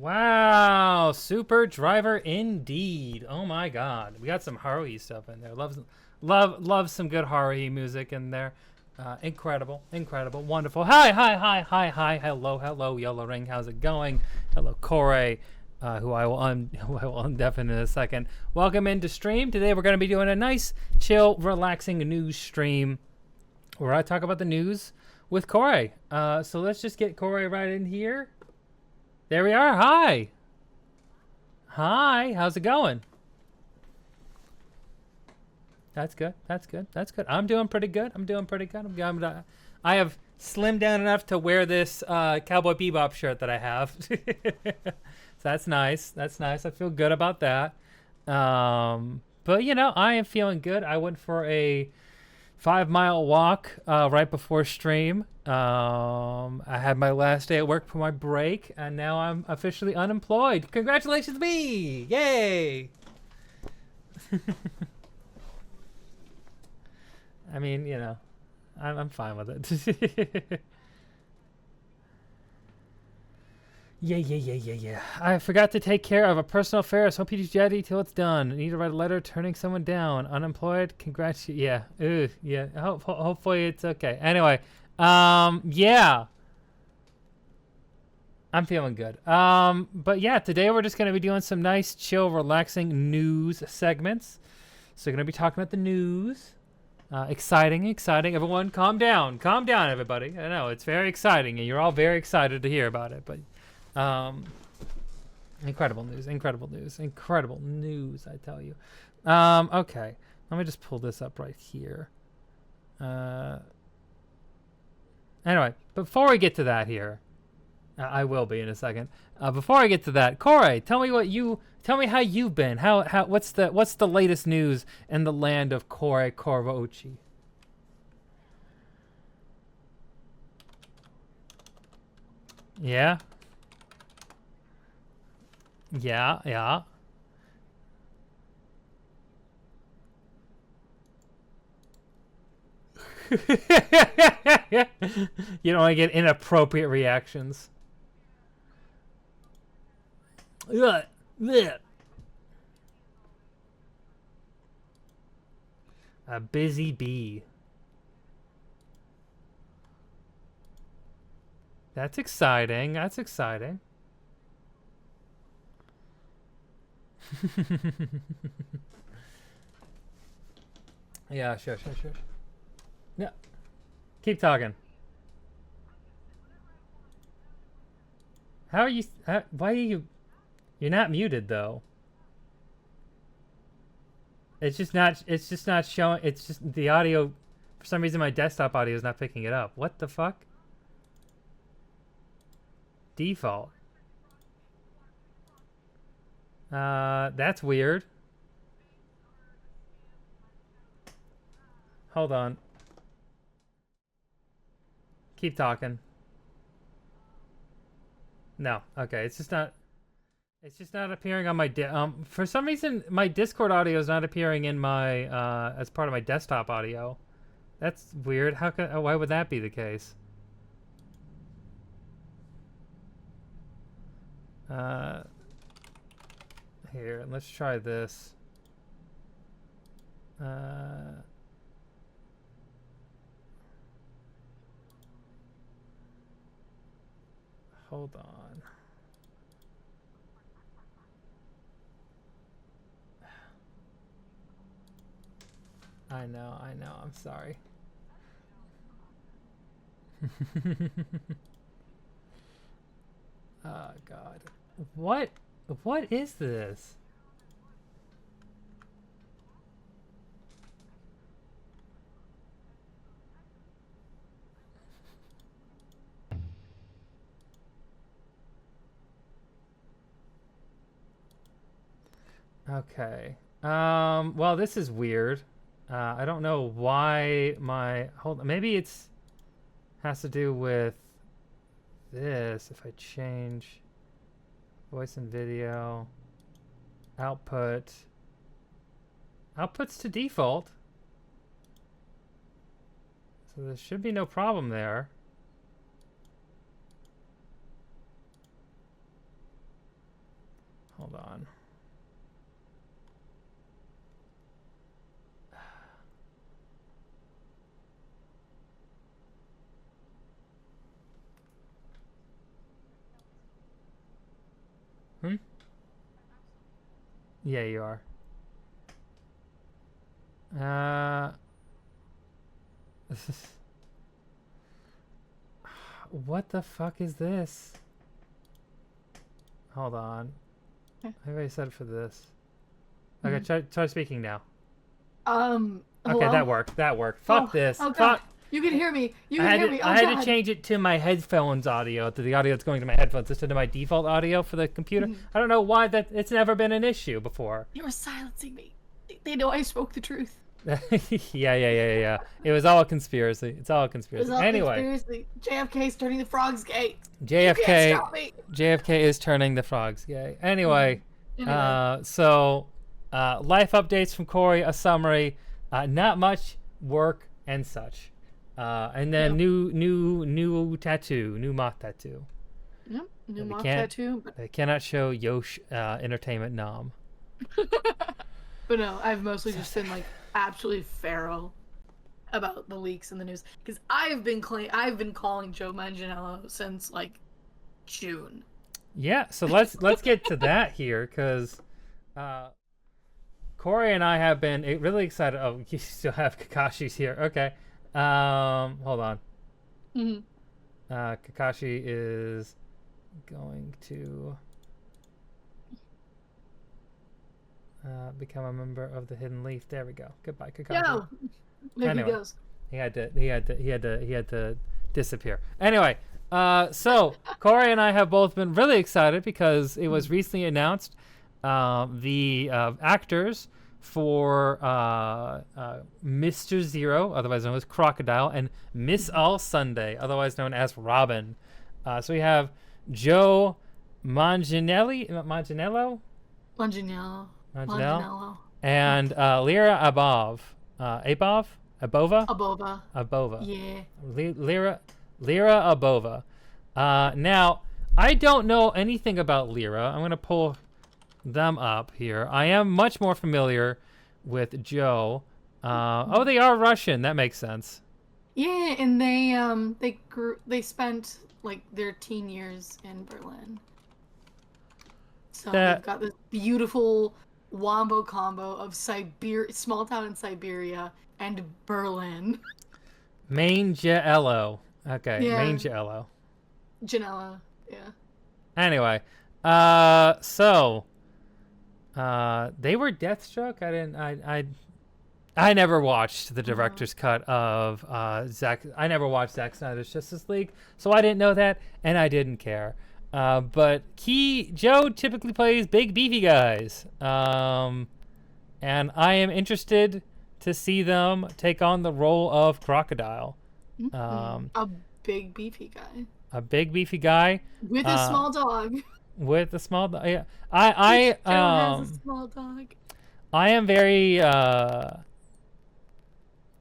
Wow, super driver indeed. Oh my god. We got some Haruhi stuff in there. Love some good Haruhi music in there. Incredible, incredible, wonderful. Hi. Hello, Yellow Ring. How's it going? Hello, Corey, who I will who I will undef in a second. Welcome into stream. Today we're going to be doing a nice, chill, relaxing news stream where I talk about the news with Corey. So let's just get Corey right in here. There we are. Hi. Hi. How's it going? That's good. That's good. That's good. I'm doing pretty good. I have slimmed down enough to wear this Cowboy Bebop shirt that I have. So that's nice. That's nice. I feel good about that. But you know, I am feeling good. I went for a 5-mile walk right before stream. I had my last day at work for my break, and now I'm officially unemployed. Congratulations, me! Yay! I mean, you know, I'm fine with it. Yeah. I forgot to take care of a personal affairs. Hope you do jetty till it's done. I need to write a letter turning someone down. Unemployed. Congrats. Yeah. Yeah. Hopefully it's okay. Anyway. Yeah. I'm feeling good. But yeah, today we're just going to be doing some nice, chill, relaxing news segments. So we're going to be talking about the news. Exciting. Everyone, calm down. Calm down, everybody. I know, it's very exciting, and you're all very excited to hear about it. But incredible news, I tell you. Okay, let me just pull this up right here. Anyway, before we get to that here, I will be in a second. Before I get to that, Corey, tell me how you've been. What's the latest news in the land of Corey Corvoucci? Yeah. You don't want to get inappropriate reactions. Ugh. A busy bee. That's exciting. Yeah, sure. Yeah. Keep talking. How are you? Why are you? You're not muted though. It's just not showing. It's just the audio. For some reason, my desktop audio is not picking it up. What the fuck? Default. That's weird. Hold on. Keep talking. No. Okay. It's just not appearing on my for some reason my Discord audio is not appearing in my as part of my desktop audio. That's weird. Why would that be the case? Here, let's try this. Hold on. I know. I'm sorry. Oh God. What is this? Okay. Well, this is weird. I don't know why maybe it's has to do with this. If I change voice and video, outputs to default. So there should be no problem there. Hold on. Hmm? Yeah, you are. What the fuck is this? Hold on. Maybe I said for this. Okay, try speaking now. Hello? Okay, that worked. That worked. Fuck this. Oh, God. Fuck. You can hear me. You can hear me. Oh, I had God. to change it to my headphones audio, to the audio that's going to my headphones instead of my default audio for the computer. I don't know why that it's never been an issue before. They were silencing me. They know I spoke the truth. yeah. It was all a conspiracy. It's all a It conspiracy. was all Anyway, conspiracy. JFK's turning the frogs gay. You JFK can't stop me. JFK is turning the frogs gay. Anyway, Anyway. so life updates from Corey, a summary, not much work and such. And then new tattoo, new moth tattoo. Yep. New we moth can't- tattoo. But, They cannot show Yosh Entertainment Nom. but no, I've mostly just been like absolutely feral about the leaks in the news because I've been calling Joe Manganiello since like June. Yeah, so let's get to that here, because Corey and I have been really excited. Oh, you still have Kakashi's here. Okay. Hold on. Kakashi is going to become a member of the Hidden Leaf. There we go. Goodbye, Kakashi. Yo, there Anyway. he goes. He had to disappear. Anyway, so Corey and I have both been really excited because it was recently announced the actors for Mr. Zero, otherwise known as Crocodile, and Miss All Sunday, otherwise known as Robin. So we have Joe Manganiello, and Lyra Abova. Yeah. Lyra Abova. Now, I don't know anything about Lyra. I'm going to pull them up here. I am much more familiar with Joe. Oh, they are Russian. That makes sense. Yeah, and they spent like their teen years in Berlin. So they've got this beautiful wombo combo of small town in Siberia and Berlin. Manganiello. Okay, Yeah. Manganiello. Janela, yeah. Anyway, so they were Deathstroke. I never watched the director's cut of I never watched Zack Snyder's Justice League, so I didn't know that, and I didn't care. But Joe typically plays big beefy guys, and I am interested to see them take on the role of Crocodile. A big beefy guy. A big beefy guy With a small dog. with a small dog. Yeah, Joe has a small dog. I am very.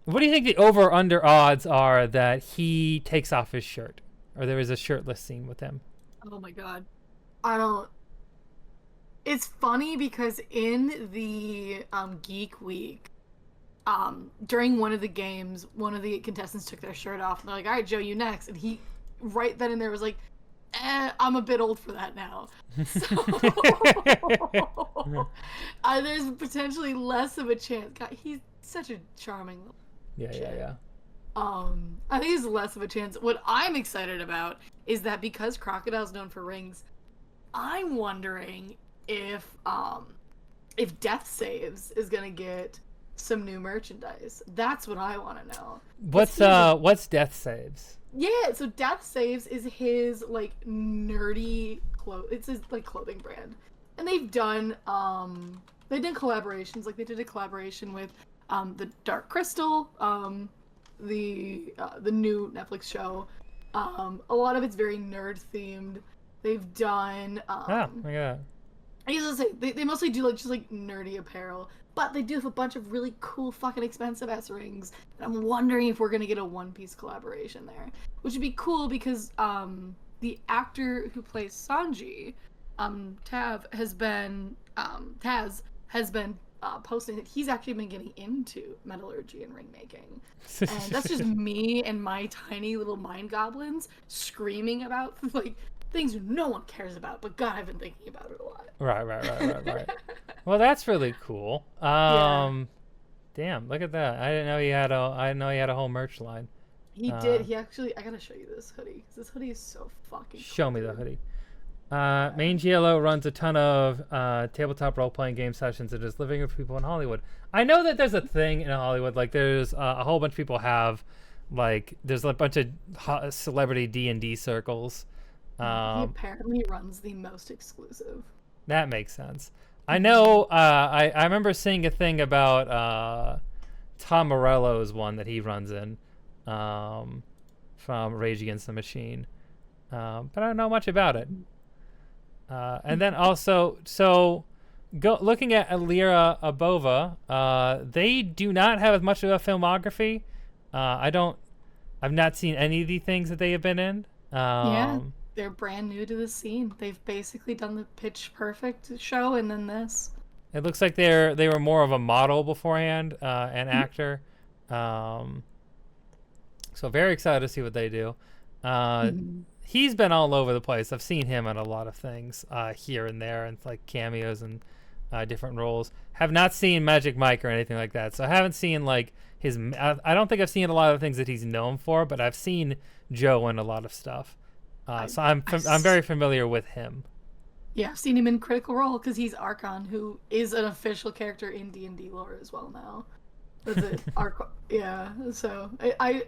What do you think the over/under odds are that he takes off his shirt, or there is a shirtless scene with him? Oh my god. I don't. It's funny because in the Geek Week, during one of the games, one of the contestants took their shirt off and they're like, "All right, Joe, you next." And he, right then and there, was like, I'm a bit old for that now. So there's potentially less of a chance. God, he's such a charming little Yeah. I think there's less of a chance. What I'm excited about is that because Crocodile's known for rings, I'm wondering if Death Saves is gonna get some new merchandise. That's what I want to know. What's Death Saves? Yeah, so Death Saves is his like nerdy it's his like clothing brand. And they've done collaborations, like they did a collaboration with the Dark Crystal, the new Netflix show. A lot of it's very nerd themed. They've done Oh my god. I used to say they mostly do like just like nerdy apparel, but they do have a bunch of really cool fucking expensive ass rings. And I'm wondering if we're gonna get a One Piece collaboration there, which would be cool because the actor who plays Sanji Taz has been posting that he's actually been getting into metallurgy and ring making, and that's just me and my tiny little mind goblins screaming about like things no one cares about. But God, I've been thinking about it a lot. Right. Well, that's really cool. Yeah. Damn, look at that. I didn't know he had a whole merch line. He did. He actually. I gotta show you this hoodie. 'Cause this hoodie is so fucking. Show cool, me the dude. hoodie. Mange Yellow runs a ton of tabletop role-playing game sessions and is living with people in Hollywood. I know that there's a thing in Hollywood, like there's a whole bunch of people have, like there's a bunch of celebrity D&D circles. He apparently runs the most exclusive. That makes sense. I know. I remember seeing a thing about Tom Morello's one that he runs in, from Rage Against the Machine, but I don't know much about it. And then also, looking at Alira Abova, they do not have as much of a filmography. I've not seen any of the things that they have been in. Yeah, they're brand new to the scene. They've basically done the Pitch Perfect show and then this. It looks like they were more of a model beforehand, an actor. So very excited to see what they do. He's been all over the place. I've seen him in a lot of things here and there, and like cameos and different roles. Have not seen Magic Mike or anything like that, so I haven't seen like his. I don't think I've seen a lot of things that he's known for, but I've seen Joe in a lot of stuff. So I'm very familiar with him. Yeah, I've seen him in Critical Role because he's Archon, who is an official character in D&D lore as well now. That's it. Yeah. So I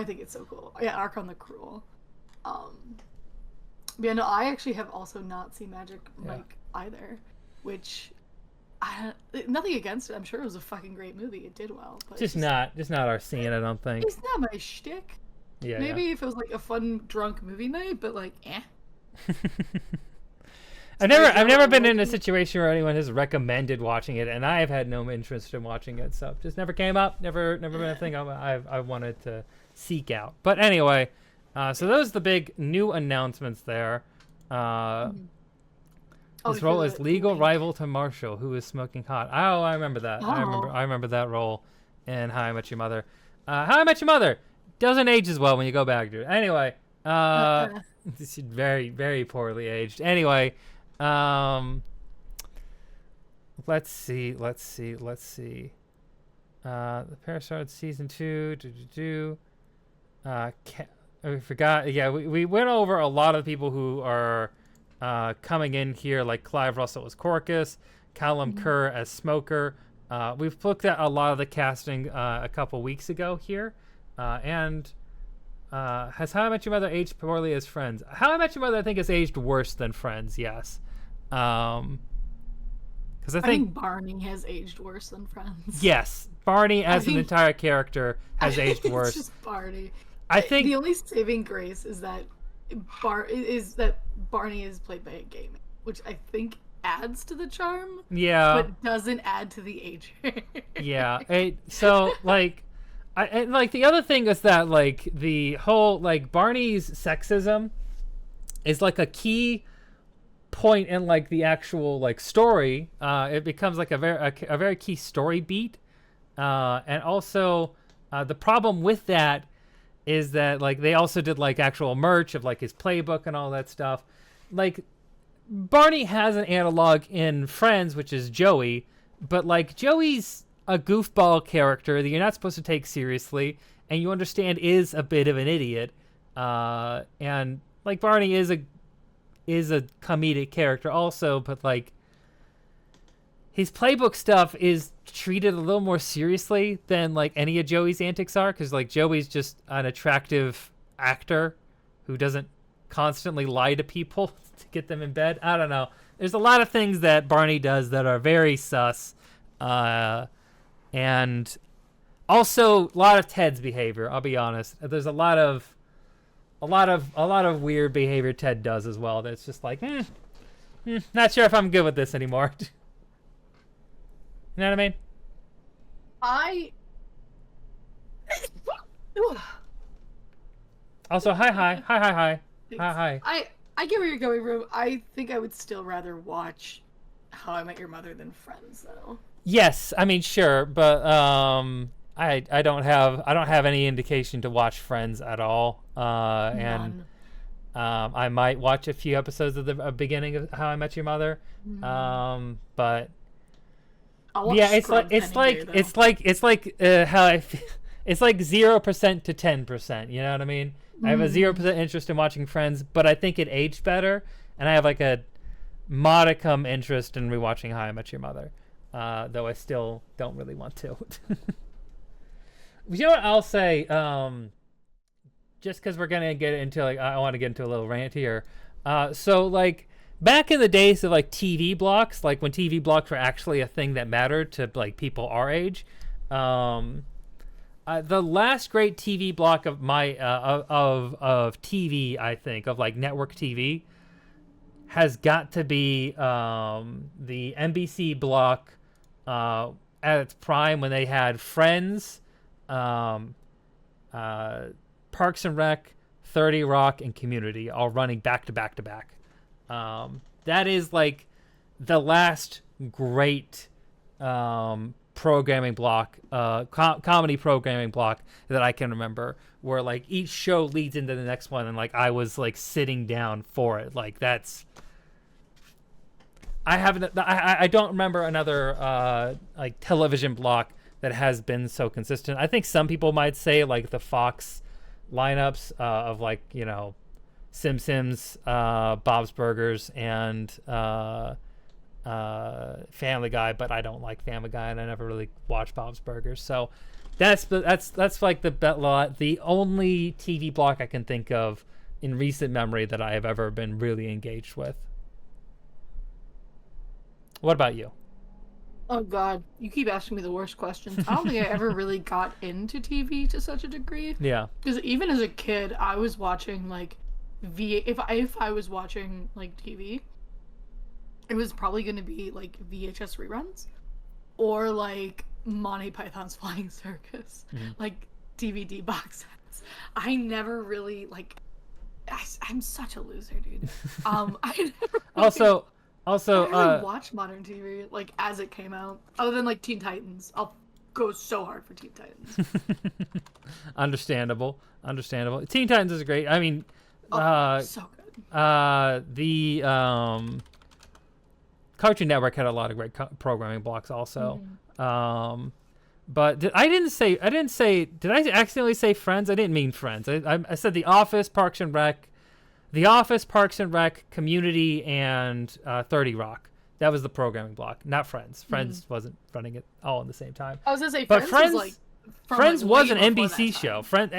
think it's so cool. Yeah, Archon the Cruel. Yeah, no, I actually have also not seen Magic Mike either, which nothing against it. I'm sure it was a fucking great movie. It did well, but Just not our scene. I don't think. it's not my shtick. Yeah. Maybe if it was like a fun drunk movie night, but like, I've never been in a situation where anyone has recommended watching it, and I've had no interest in watching it. So just never came up. Never been a thing I wanted to seek out. But anyway. So those are the big new announcements there. His role is legal rival to Marshall, who is smoking hot. Oh, I remember that. I remember that role in How I Met Your Mother. How I Met Your Mother doesn't age as well when you go back to it. Anyway, this is very, very poorly aged. Anyway, let's see. The pair started season 2. We forgot. Yeah, we went over a lot of people who are coming in here, like Clive Russell as Corcus, Callum Kerr as Smoker. We've looked at a lot of the casting a couple weeks ago here. And has How I Met Your Mother aged poorly as Friends? How I Met Your Mother, I think, has aged worse than Friends, yes. Because I think Barney has aged worse than Friends. Yes, Barney as an entire character has aged worse. It's just Barney. I think the only saving grace is that Barney is played by a gay man, which I think adds to the charm. Yeah, but doesn't add to the age. Yeah. So like, the other thing is that like the whole like Barney's sexism is like a key point in like the actual like story. It becomes like a very key story beat, and also the problem with that is that like they also did like actual merch of like his playbook and all that stuff. Like Barney has an analog in Friends, which is Joey, but like Joey's a goofball character that you're not supposed to take seriously, and you understand is a bit of an idiot. And like Barney is a comedic character also, but like his playbook stuff is treated a little more seriously than like any of Joey's antics are, because like Joey's just an attractive actor who doesn't constantly lie to people to get them in bed. I don't know. There's a lot of things that Barney does that are very sus, and also a lot of Ted's behavior. I'll be honest. There's a lot of weird behavior Ted does as well. That's just like, not sure if I'm good with this anymore. You know what I mean? Also, hi. I get where you're going from. I think I would still rather watch How I Met Your Mother than Friends, though. Yes, I mean sure, but I don't have any indication to watch Friends at all. And None. I might watch a few episodes of the beginning of How I Met Your Mother. But I'll watch yeah, Scrubs any day, though. it's like how I feel. It's like 0% to 10%. You know what I mean? I have a 0% interest in watching Friends, but I think it aged better, and I have like a modicum interest in rewatching How I Met Your Mother, though I still don't really want to. You know what I'll say? Just because we're gonna get into like, I want to get into a little rant here. So like back in the days of like TV blocks, like when TV blocks were actually a thing that mattered to like people our age. The last great TV block of my of TV, I think, of like network TV, has got to be the NBC block at its prime when they had Friends, Parks and Rec, 30 Rock, and Community all running back to back to back. That is like the last great programming block, comedy programming block that I can remember, where like each show leads into the next one, and like I was like sitting down for it. Like that's, I don't remember another like television block that has been so consistent. I think some people might say like the Fox lineups of like, you know, Simpsons, Bob's Burgers, and Family Guy, but I don't like Family Guy, and I never really watched Bob's Burgers. So that's like the only TV block I can think of in recent memory that I have ever been really engaged with. What about you? Oh God, you keep asking me the worst questions. I don't think I ever really got into TV to such a degree. Yeah. Because even as a kid, I was watching like if I was watching like TV, it was probably going to be like VHS reruns or like Monty Python's Flying Circus, like DVD box sets. I never really like. I'm such a loser, dude. I never Also, I didn't really watch modern TV like as it came out, other than like Teen Titans. I'll go so hard for Teen Titans. understandable. Teen Titans is great. I mean, So good. the Cartoon Network had a lot of great programming blocks also. But did I accidentally say Friends? I didn't mean Friends. I said The Office, Parks and Rec, Community, and 30 Rock. That was the programming block, not Friends. Friends wasn't running it all at the same time. I was gonna say But Friends was like Friends like, was an way before NBC that show. time.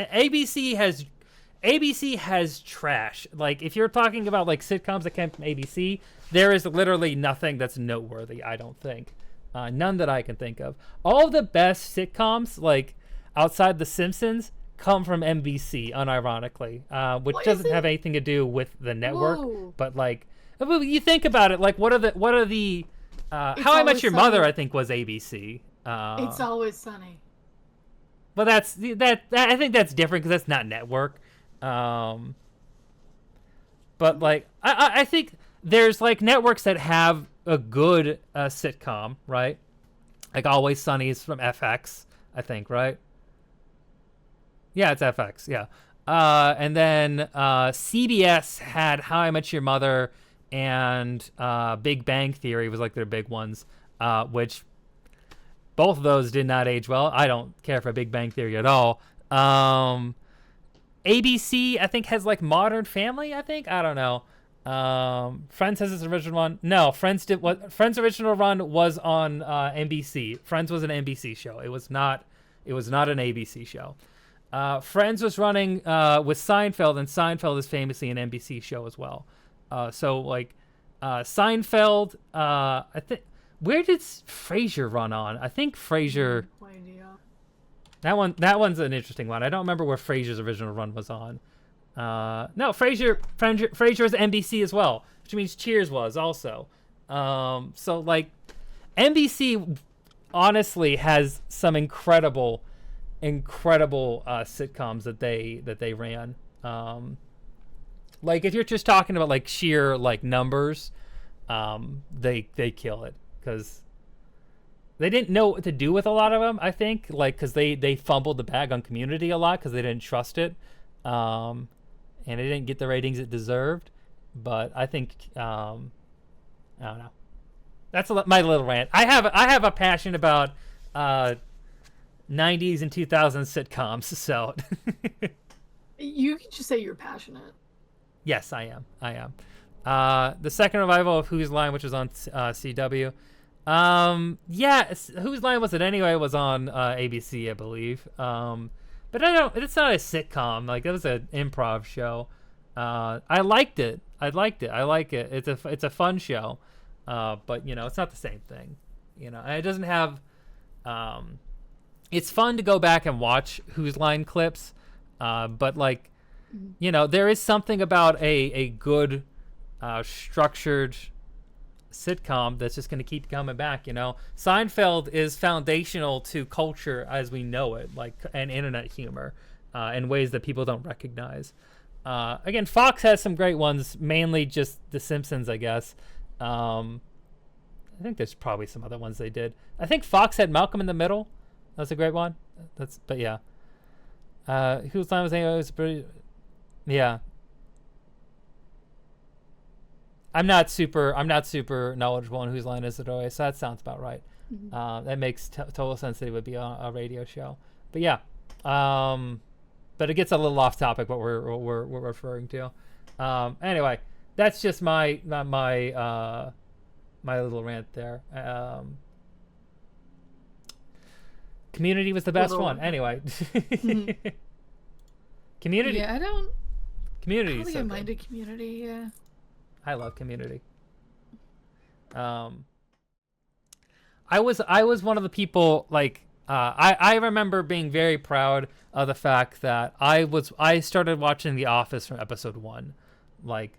ABC has trash. Like if you're talking about like sitcoms that came from ABC, there is literally nothing that's noteworthy, I don't think. None that I can think of. All of the best sitcoms, like outside The Simpsons, come from NBC, unironically, which What doesn't is have it? anything to do with the network. Whoa. But like, well, you think about it, like what are the How I Met Always Your Mother, Sunny. I think, was ABC. It's Always Sunny. But that's I think that's different because that's not network. But like I think there's like networks that have a good sitcom, right? Like Always Sunny is from FX, I think, right? Yeah, it's FX. Yeah. And then CBS had How I Met Your Mother and Big Bang Theory was like their big ones, which both of those did not age well. I don't care for Big Bang Theory at all. ABC, I think, has like Modern Family, I think. I don't know. Friends has its original one. No, Friends original run was on NBC. Friends was an NBC show. It was not an ABC show. Friends was running with Seinfeld, and Seinfeld is famously an NBC show as well. So like Seinfeld, I think. Where did Frasier run on? I think Frasier. No idea. That one's an interesting one. I don't remember where Frasier's original run was on. No, Frasier is NBC as well, which means Cheers was also. So like NBC honestly has some incredible sitcoms that they ran. Like if you're just talking about like sheer like numbers, they kill it because they didn't know what to do with a lot of them. I think like because they fumbled the bag on Community a lot because they didn't trust it, and it didn't get the ratings it deserved. But I think I don't know. That's my little rant. I have a passion about 90s and 2000s sitcoms. So You can just say you're passionate. yes, I am. The second revival of Whose Line, which was on CW. Yeah, Whose Line Was It Anyway was on ABC, I believe. But it's not a sitcom. Like, it was an improv show. I liked it. I like it. It's a fun show. But, you know, it's not the same thing. You know, and it doesn't have... it's fun to go back and watch Whose Line clips. But, like, you know, there is something about a good structured sitcom that's just going to keep coming back. You know, Seinfeld is foundational to culture as we know it, like, and internet humor in ways that people don't recognize. Again, Fox has some great ones, mainly just The Simpsons, I guess. I think there's probably some other ones they did. I think Fox had Malcolm in the Middle. That's a great one. But yeah. Whose Line Was It Anyway? Was pretty, yeah. I'm not super knowledgeable on Whose Line Is It Anyway, so that sounds about right. Mm-hmm. That makes total sense that it would be a radio show. But yeah, but it gets a little off topic what we're referring to. Anyway, that's just my little rant there. Community was the best one. Anyway, Community. Yeah, I don't Community. think I minded Community. Yeah. I love Community. I was one of the people like I remember being very proud of the fact that I started watching The Office from episode 1. Like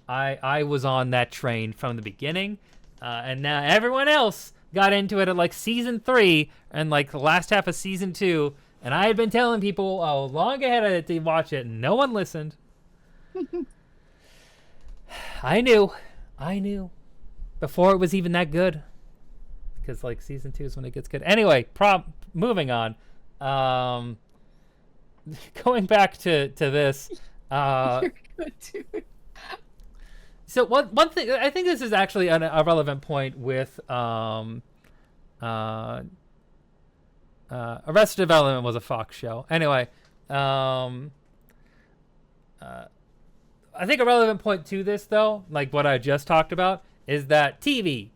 I was on that train from the beginning, and now everyone else got into it at like season 3 and like the last half of season 2, and I had been telling people long ahead of it to watch it, and no one listened. I knew before it was even that good, because like season 2 is when it gets good. Anyway, moving on. Going back to this. You're good too. So one thing, I think this is actually a relevant point with Arrested Development was a Fox show. Anyway, I think a relevant point to this, though, like what I just talked about, is that TV,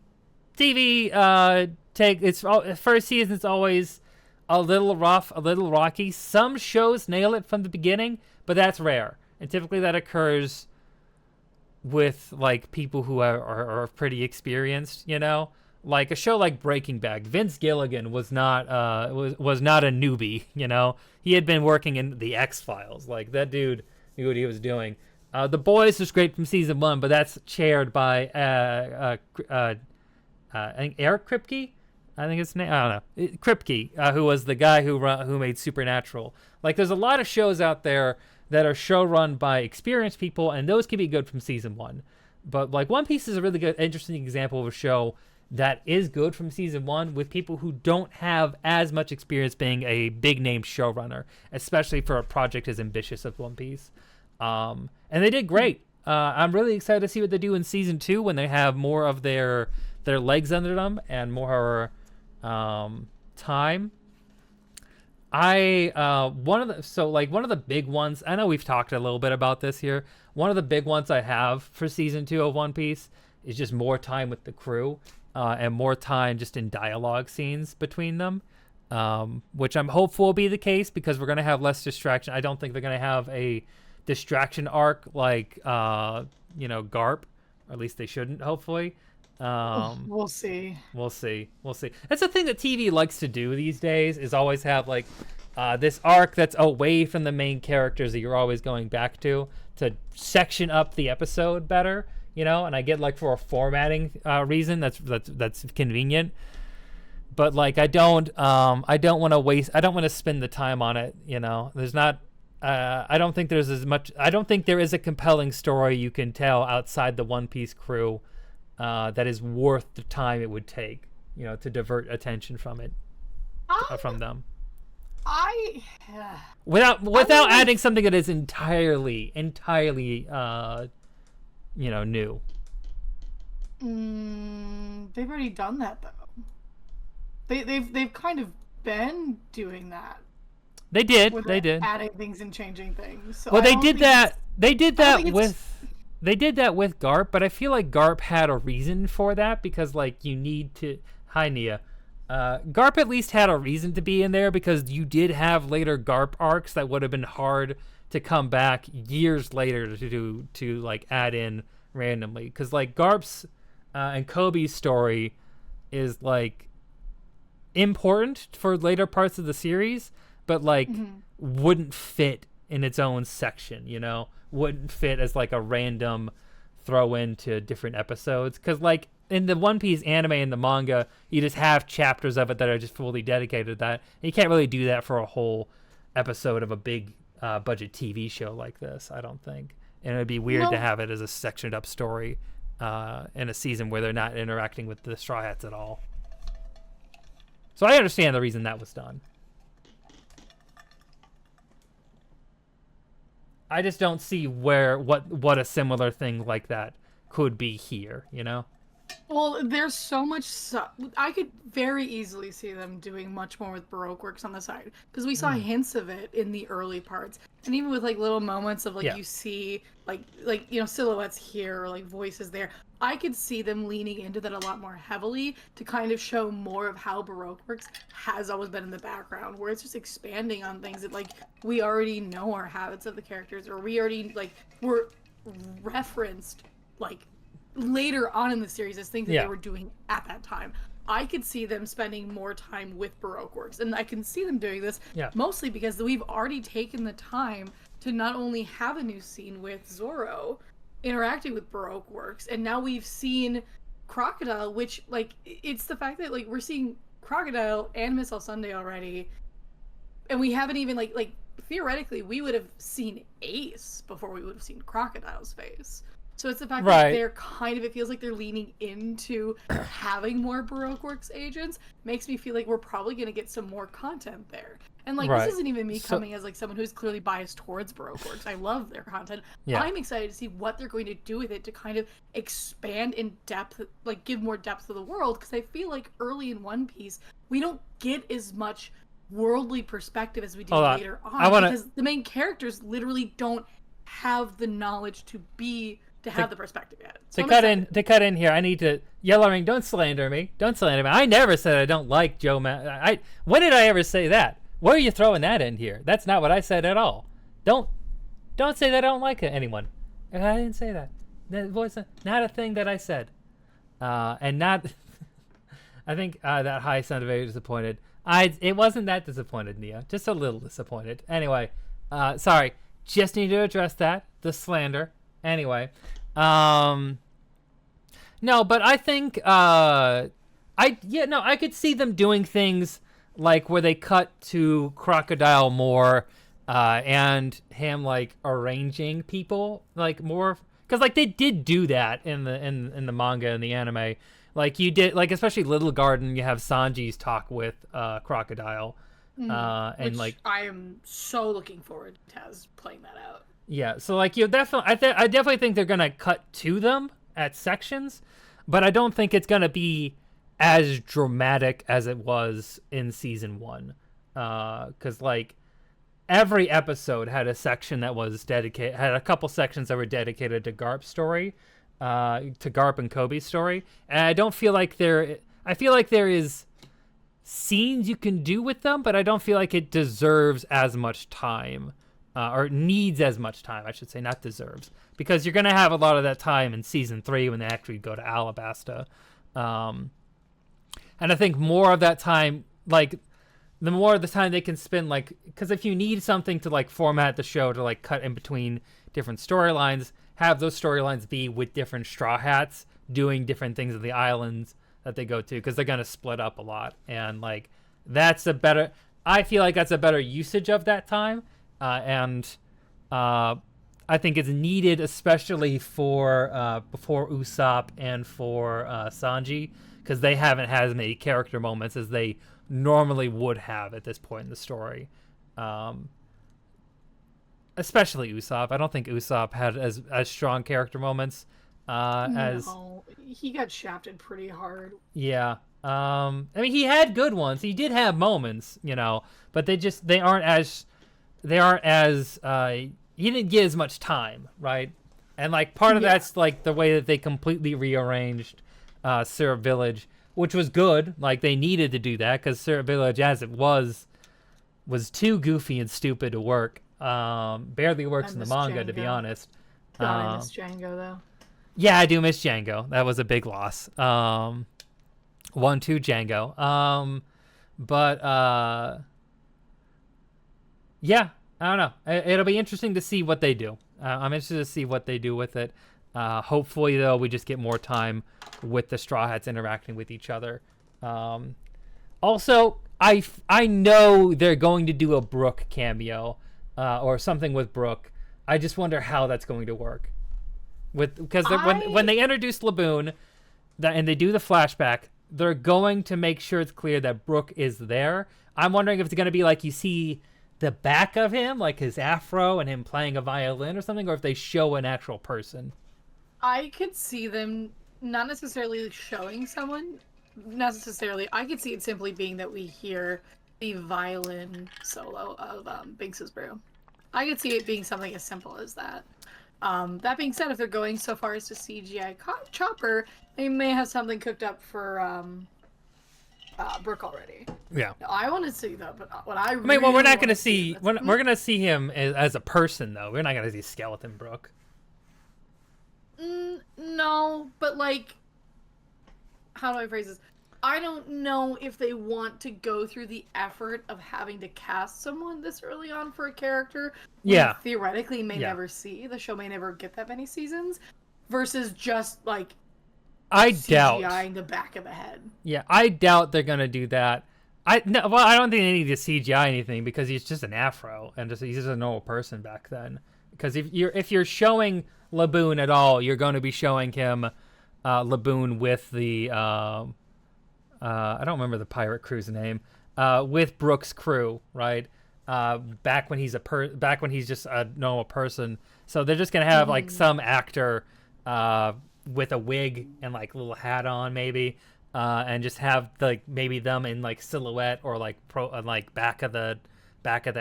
first season is always a little rough, a little rocky. Some shows nail it from the beginning, but that's rare, and typically that occurs with like people who are pretty experienced. You know, like a show like Breaking Bad. Vince Gilligan was not was not a newbie. You know, he had been working in the X-Files. Like that dude knew what he was doing. The Boys was great from season 1, but that's chaired by I think Eric Kripke. I think his name. I don't know. Kripke, who was the guy who made Supernatural. Like, there's a lot of shows out there that are show run by experienced people, and those can be good from season 1. But like One Piece is a really good, interesting example of a show that is good from season 1 with people who don't have as much experience being a big name showrunner, especially for a project as ambitious as One Piece. And they did great. I'm really excited to see what they do in season 2 when they have more of their legs under them and more time. One of the big ones, I know we've talked a little bit about this here. One of the big ones I have for season 2 of One Piece is just more time with the crew, and more time just in dialogue scenes between them. Which I'm hopeful will be the case because we're going to have less distraction. I don't think they're going to have a distraction arc like Garp, or at least they shouldn't, hopefully. We'll see. That's the thing that TV likes to do these days, is always have like this arc that's away from the main characters that you're always going back to section up the episode better, and I get like for a formatting reason that's convenient. But like I don't want to spend the time on it, there's not I don't think there's as much. I don't think there is a compelling story you can tell outside the One Piece crew that is worth the time it would take, to divert attention from it, from them. Without adding something that is entirely, new. They've already done that though. They've kind of been doing that. They did. They did adding things and changing things. So well, they did that. They did that with. They did that with Garp, but I feel like Garp had a reason for that because, like, you need to. Hi, Nia. Garp at least had a reason to be in there because you did have later Garp arcs that would have been hard to come back years later to like add in randomly. Because like Garp's and Kobe's story is like important for later parts of the series, but like wouldn't fit in its own section, wouldn't fit as like a random throw into different episodes. Because like in the One Piece anime and the manga, you just have chapters of it that are just fully dedicated to that. And you can't really do that for a whole episode of a big budget TV show like this, I don't think. And it would be weird to have it as a sectioned up story in a season where they're not interacting with the Straw Hats at all. So I understand the reason that was done. I just don't see what a similar thing like that could be here, Well, there's so much I could very easily see them doing much more with Baroque works on the side because we saw hints of it in the early parts, and even with like little moments of like you see like silhouettes here or like voices there. I could see them leaning into that a lot more heavily to kind of show more of how Baroque works has always been in the background, where it's just expanding on things that like we already know our habits of the characters, or we already like were referenced like later on in the series as things that they were doing at that time. I could see them spending more time with Baroque works, and I can see them doing this mostly because we've already taken the time to not only have a new scene with Zoro interacting with Baroque works, and now we've seen Crocodile, which like it's the fact that like we're seeing Crocodile and Miss Sunday already, and we haven't even like theoretically we would have seen Ace before we would have seen Crocodile's face. So it's the fact that they're kind of, it feels like they're leaning into having more Baroque Works agents, makes me feel like we're probably going to get some more content there. And like, this isn't even me coming as like someone who's clearly biased towards Baroque Works. I love their content. I'm excited to see what they're going to do with it to kind of expand in depth, like give more depth to the world. Because I feel like early in One Piece, we don't get as much worldly perspective as we do later on. Because the main characters literally don't have the knowledge to have the perspective yet. So to cut in here, I need to Yellowring, don't slander me. Don't slander me. I never said I don't like Joe when did I ever say that? Why are you throwing that in here? That's not what I said at all. Don't say that I don't like anyone. I didn't say that. That was not a thing that I said. And not I think that High sounded very disappointed. It wasn't that disappointed, Nia. Just a little disappointed. Anyway, sorry. Just need to address that. The slander. Anyway, no, but I think I could see them doing things like where they cut to Crocodile more, and him like arranging people like more, because like they did do that in the manga and the anime. Like you did, like especially Little Garden, you have Sanji's talk with Crocodile, and which like I am so looking forward to Taz playing that out. Yeah, so like you definitely, I definitely think they're gonna cut to them at sections, but I don't think it's gonna be as dramatic as it was in season 1, because like every episode had a section that was dedicated, had a couple sections that were dedicated to Garp's story, to Garp and Kobe's story, and I don't feel like I feel like there is scenes you can do with them, but I don't feel like it deserves as much time. Or needs as much time, I should say, not deserves. Because you're going to have a lot of that time in Season 3 when they actually go to Alabasta. And I think more of that time, like, the more of the time they can spend, like, because if you need something to, like, format the show to, like, cut in between different storylines, have those storylines be with different Straw Hats doing different things of the islands that they go to, because they're going to split up a lot. And, like, I feel like that's a better usage of that time. and I think it's needed, especially for before Usopp and for Sanji, because they haven't had as many character moments as they normally would have at this point in the story. Especially Usopp. I don't think Usopp had as strong character moments as. No, he got shafted pretty hard. Yeah. I mean, he had good ones. He did have moments, but they aren't as he didn't get as much time, right? And like part of that's like the way that they completely rearranged Syrup Village, which was good. Like they needed to do that because Syrup Village, as it was too goofy and stupid to work. Barely works in the manga, to be honest. I miss Django though. Yeah, I do miss Django. That was a big loss. 1-2 Django. Yeah, I don't know. It'll be interesting to see what they do. I'm interested to see what they do with it. Hopefully, though, we just get more time with the Straw Hats interacting with each other. Also, I know they're going to do a Brook cameo or something with Brook. I just wonder how that's going to work. Because when they introduce Laboon and they do the flashback, they're going to make sure it's clear that Brook is there. I'm wondering if it's going to be like you see the back of him, like his afro and him playing a violin or something, or if they show an actual person. I could see them not necessarily showing someone necessarily. I could see it simply being that we hear the violin solo of Binks's Brew. I could see it being something as simple as that. That being said, if they're going so far as to CGI Chopper, they may have something cooked up for Brook already. Yeah. I want to see though, but what I mean, well, we're not going to see. We're going to see him as a person, though. We're not going to see Skeleton Brook. No, but like, how do I phrase this? I don't know if they want to go through the effort of having to cast someone this early on for a character. Yeah. Theoretically, may never see. The show may never get that many seasons, versus just like I CGIing the back of a head. Yeah, I doubt they're gonna do that. I don't think they need to CGI anything because he's just an afro and he's just a normal person back then. Because if you're showing Laboon at all, you're going to be showing him Laboon with the I don't remember the pirate crew's name, with Brook's crew, right? Back when he's just a normal person. So they're just gonna have like some actor with a wig and like little hat on maybe, and just have like maybe them in like silhouette or like back of the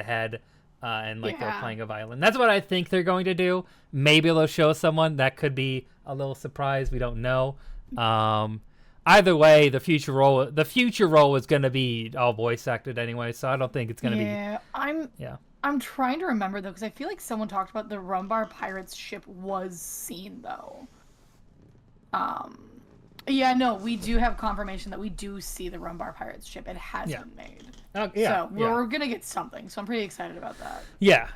head, and like they're playing a violin. That's what I think they're going to do. Maybe they'll show someone. That could be a little surprise. We don't know. Either way, the future role is going to be all voice acted anyway, so I don't think it's going to be. I'm trying to remember though, because I feel like someone talked about the Rumbar Pirates ship was seen though. Yeah, no, we do have confirmation that we do see the Rumbar Pirates ship. It has been made. So we're gonna get something. So I'm pretty excited about that. Yeah.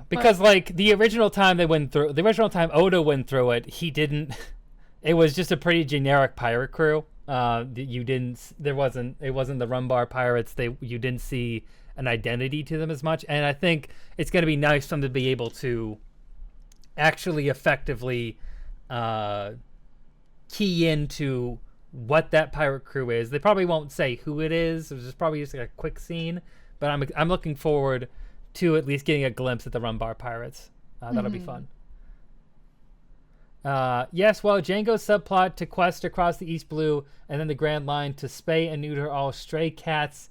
Because like the original time Oda went through it, he didn't. It was just a pretty generic pirate crew. It wasn't the Rumbar Pirates. You didn't see an identity to them as much, and I think it's gonna be nice for them to be able to actually effectively key into what that pirate crew is. They probably won't say who it is. It's just probably just like a quick scene, but I'm looking forward to at least getting a glimpse at the Rumbar Pirates. That'll be fun. Yes, well, Django's subplot to quest across the East Blue and then the Grand Line to spay and neuter all stray cats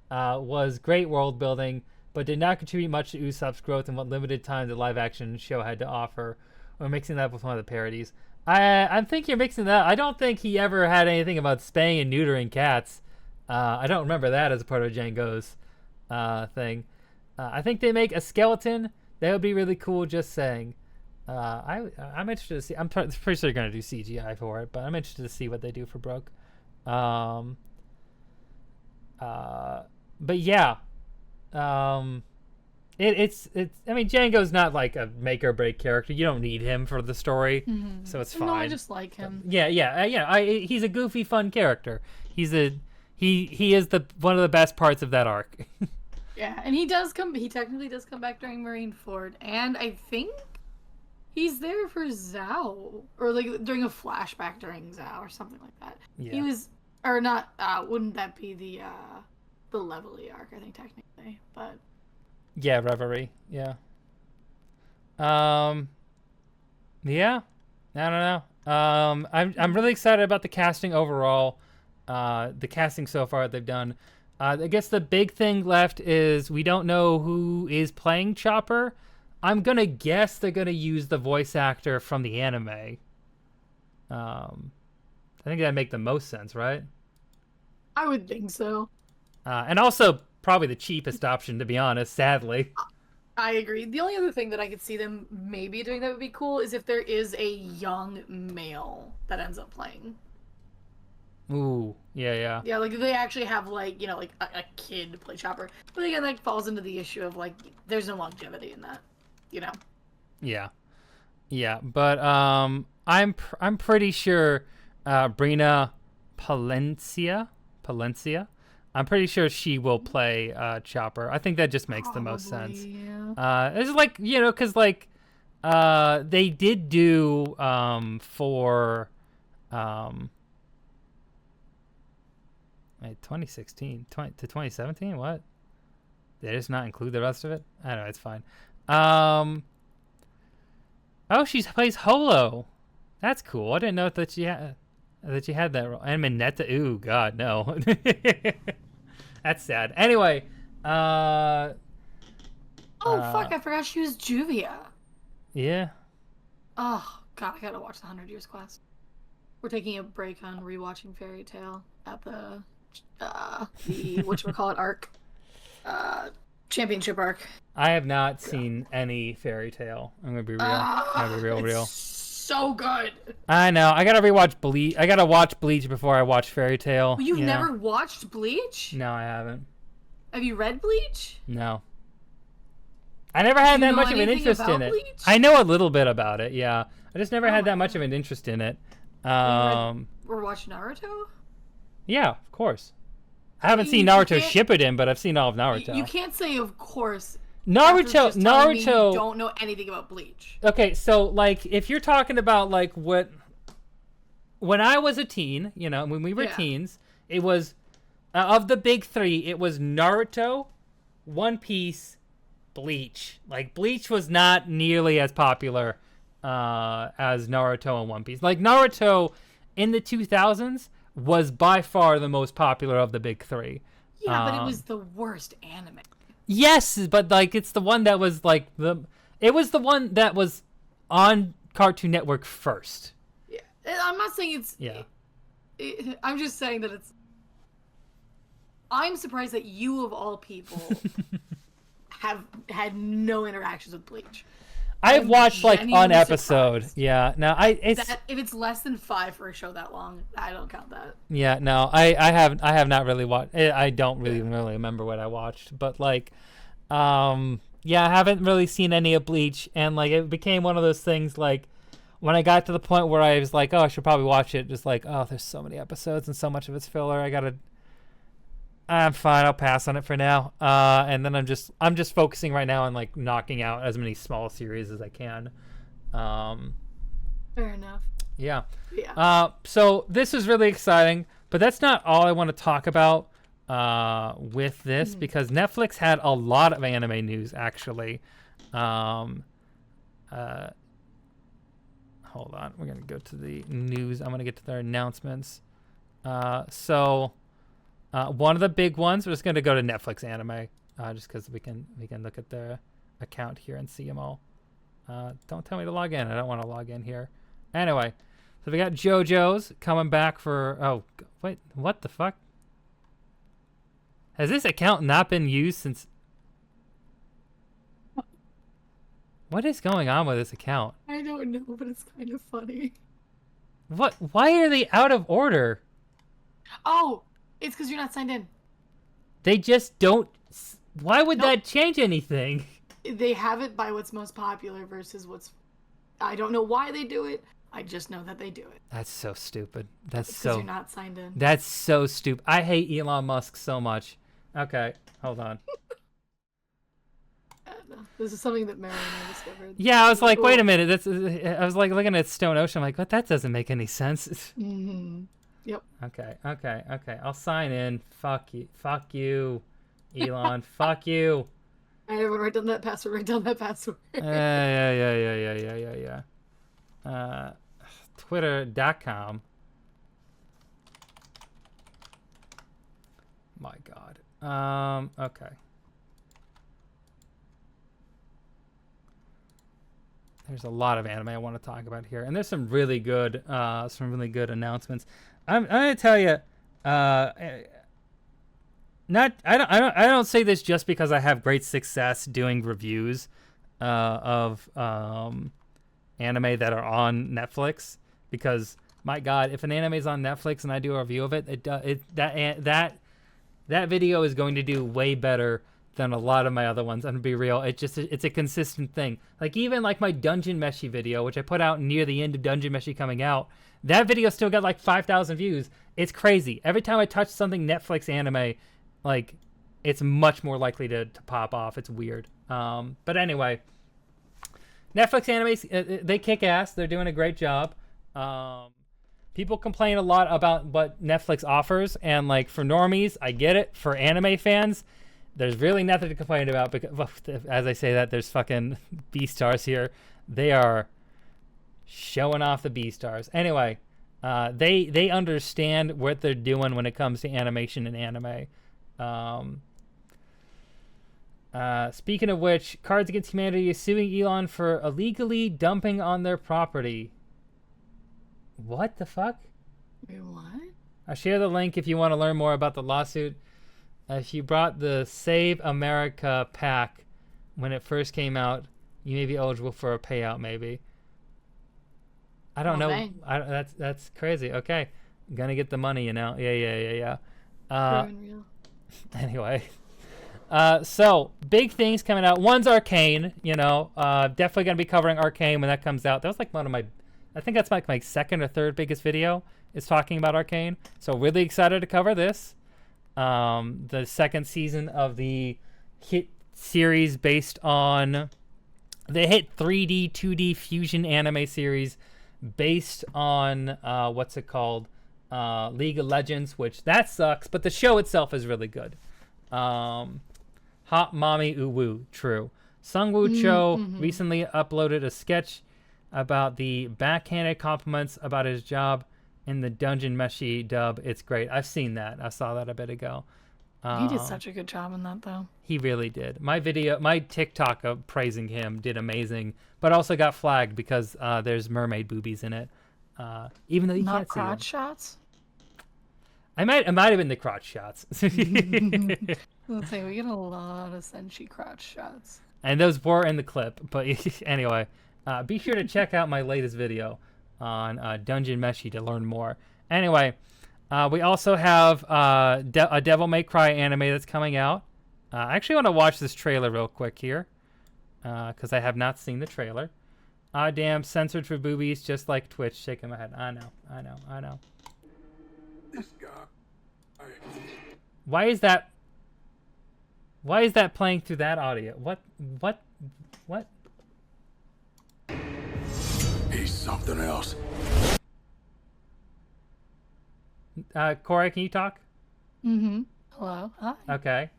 was great world building, but did not contribute much to Usopp's growth in what limited time the live action show had to offer. We're mixing that up with one of the parodies. I think you're mixing that. I don't think he ever had anything about spaying and neutering cats. I don't remember that as a part of Django's thing. I think they make a skeleton. That would be really cool, just saying. I'm interested to see. I'm pretty sure they're going to do CGI for it, but I'm interested to see what they do for Brook. But yeah. It's I mean, Django's not like a make or break character. You don't need him for the story, so it's fine. No, I just like him. He's a goofy, fun character. He is one of the best parts of that arc. Yeah, and he does come. He technically does come back during Marineford, and I think he's there for Zhao, or like during a flashback during Zhao, or something like that. Yeah. He was, or not. Wouldn't that be the Levely arc? I think technically, but Yeah, Reverie. Yeah. Um. Yeah. I don't know. I'm really excited about the casting overall. The casting so far they've done. I guess the big thing left is we don't know who is playing Chopper. I'm gonna guess they're gonna use the voice actor from the anime. I think that'd make the most sense, right? I would think so. And also probably the cheapest option, to be honest. Sadly. I agree. The only other thing that I could see them maybe doing that would be cool is if there is a young male that ends up playing. Ooh, yeah. Yeah, like they actually have like, you know, like a kid play Chopper. But again, that falls into the issue of like there's no longevity in that, you know. Yeah. But I'm pretty sure Brina Palencia. I'm pretty sure she will play Chopper. I think that just makes the most sense. Yeah. It's like, you know, because like they did do for 2016 to 2017. What? They just not include the rest of it? I don't know. It's fine. Oh, she plays Holo. That's cool. I didn't know that she had that role. And Mineta. Ooh, God, no. That's sad. Anyway, Oh fuck! I forgot she was Juvia. Yeah. Oh god, I gotta watch the 100 Years Quest. We're taking a break on rewatching Fairy Tail at the whatchamacallit arc, championship arc. I have not seen any Fairy Tale. I'm gonna be real. I'm gonna be real. So good. I know. I gotta rewatch Bleach. I gotta watch Bleach before I watch Fairy Tale. You've you know? never watched Bleach? No, I haven't. Have you read Bleach? No. I never had that much of an interest in it. Bleach? I know a little bit about it. Yeah, I just never had that much of an interest in it. We're watching Naruto. Yeah, of course. I haven't seen Naruto Shippuden, but I've seen all of Naruto. You can't say of course. Naruto. You don't know anything about Bleach. Okay, so like if you're talking about like what when I was a teen, you know, when we were teens, it was of the big three, it was Naruto, One Piece, Bleach. Like Bleach was not nearly as popular as Naruto and One Piece. Like Naruto in the 2000s was by far the most popular of the big three. Yeah, but it was the worst anime. Yes, but like it's the one that was like it was the one that was on Cartoon Network first. Yeah, I'm not saying it's. Yeah. I'm just saying that it's. I'm surprised that you of all people have had no interactions with Bleach. I've watched like an episode. Surprised. Yeah. Now if it's less than 5 for a show that long, I don't count that. Yeah. No, I have not really watched. I don't really remember what I watched, but like, yeah, I haven't really seen any of Bleach, and like it became one of those things like when I got to the point where I was like, oh, I should probably watch it. Just like, oh, there's so many episodes and so much of it's filler. I'm fine. I'll pass on it for now. And then I'm just focusing right now on like knocking out as many small series as I can. Fair enough. Yeah. Yeah. So this is really exciting, but that's not all I want to talk about with this because Netflix had a lot of anime news actually. Hold on. We're gonna go to the news. I'm gonna get to their announcements. So. One of the big ones, we're just going to go to Netflix anime, just because we can look at their account here and see them all. Don't tell me to log in. I don't want to log in here. Anyway, so we got JoJo's coming back for... Oh, wait, what the fuck? Has this account not been used since... What is going on with this account? I don't know, but it's kind of funny. What? Why are they out of order? Oh! It's because you're not signed in. They just don't... Why would that change anything? They have it by what's most popular versus what's... I don't know why they do it. I just know that they do it. That's so stupid. That's because so... you're not signed in. That's so stupid. I hate Elon Musk so much. Okay, hold on. this is something that Mary and I discovered. Yeah, I was like, Cool. wait a minute. I was like looking at Stone Ocean. I'm like, what? That doesn't make any sense. Yep. Okay. I'll sign in. Fuck you, Elon. Fuck you. I haven't write down that password. Write down that password. Yeah. Twitter.com. My God. Okay. There's a lot of anime I want to talk about here, and there's some really good announcements. I'm gonna tell you, I don't say this just because I have great success doing reviews of anime that are on Netflix. Because my God, if an anime is on Netflix and I do a review of it, that video is going to do way better than a lot of my other ones. I'm gonna be real. It's a consistent thing. Like even like my Dungeon Meshi video, which I put out near the end of Dungeon Meshi coming out, that video still got like 5,000 views. It's crazy. Every time I touch something Netflix anime, like it's much more likely to pop off. It's weird. But anyway, Netflix animes, they kick ass. They're doing a great job. People complain a lot about what Netflix offers, and like for normies, I get it. For anime fans, there's really nothing to complain about because, well, as I say that, there's fucking B-stars here. They are showing off the B-stars. Anyway, they understand what they're doing when it comes to animation and anime. Speaking of which, Cards Against Humanity is suing Elon for illegally dumping on their property. What the fuck? Wait, what? I'll share the link if you want to learn more about the lawsuit. If you brought the Save America pack when it first came out, you may be eligible for a payout, maybe. I don't know. Dang. That's crazy. Okay. I'm gonna get the money, you know? Yeah. Real. Anyway. So, big things coming out. One's Arcane, you know. Definitely gonna be covering Arcane when that comes out. That was like one of my... I think that's like my second or third biggest video is talking about Arcane. So really excited to cover this. The second season of the hit series based on the hit 3D, 2D fusion anime series based on, what's it called? League of Legends, which that sucks, but the show itself is really good. Hot Mommy Uwu, true. Sungwoo Cho recently uploaded a sketch about the backhanded compliments about his job in the Dungeon Meshi dub. It's great. I've seen that. I saw that a bit ago. He did such a good job in that, though. He really did. My TikTok of praising him did amazing, but also got flagged because there's mermaid boobies in it. Even though you Not can't see crotch them. shots? It might have been the crotch shots. Let's say we get a lot of Senshi crotch shots. And those were in the clip. But anyway, be sure to check out my latest video on Dungeon Meshi to learn more. Anyway, we also have a Devil May Cry anime that's coming out. I actually want to watch this trailer real quick here because I have not seen the trailer. Damn, censored for boobies, just like Twitch. Shaking my head. I know. This guy. Why is that playing through that audio? What? He's something else. Corey, can you talk? Hello? Hi.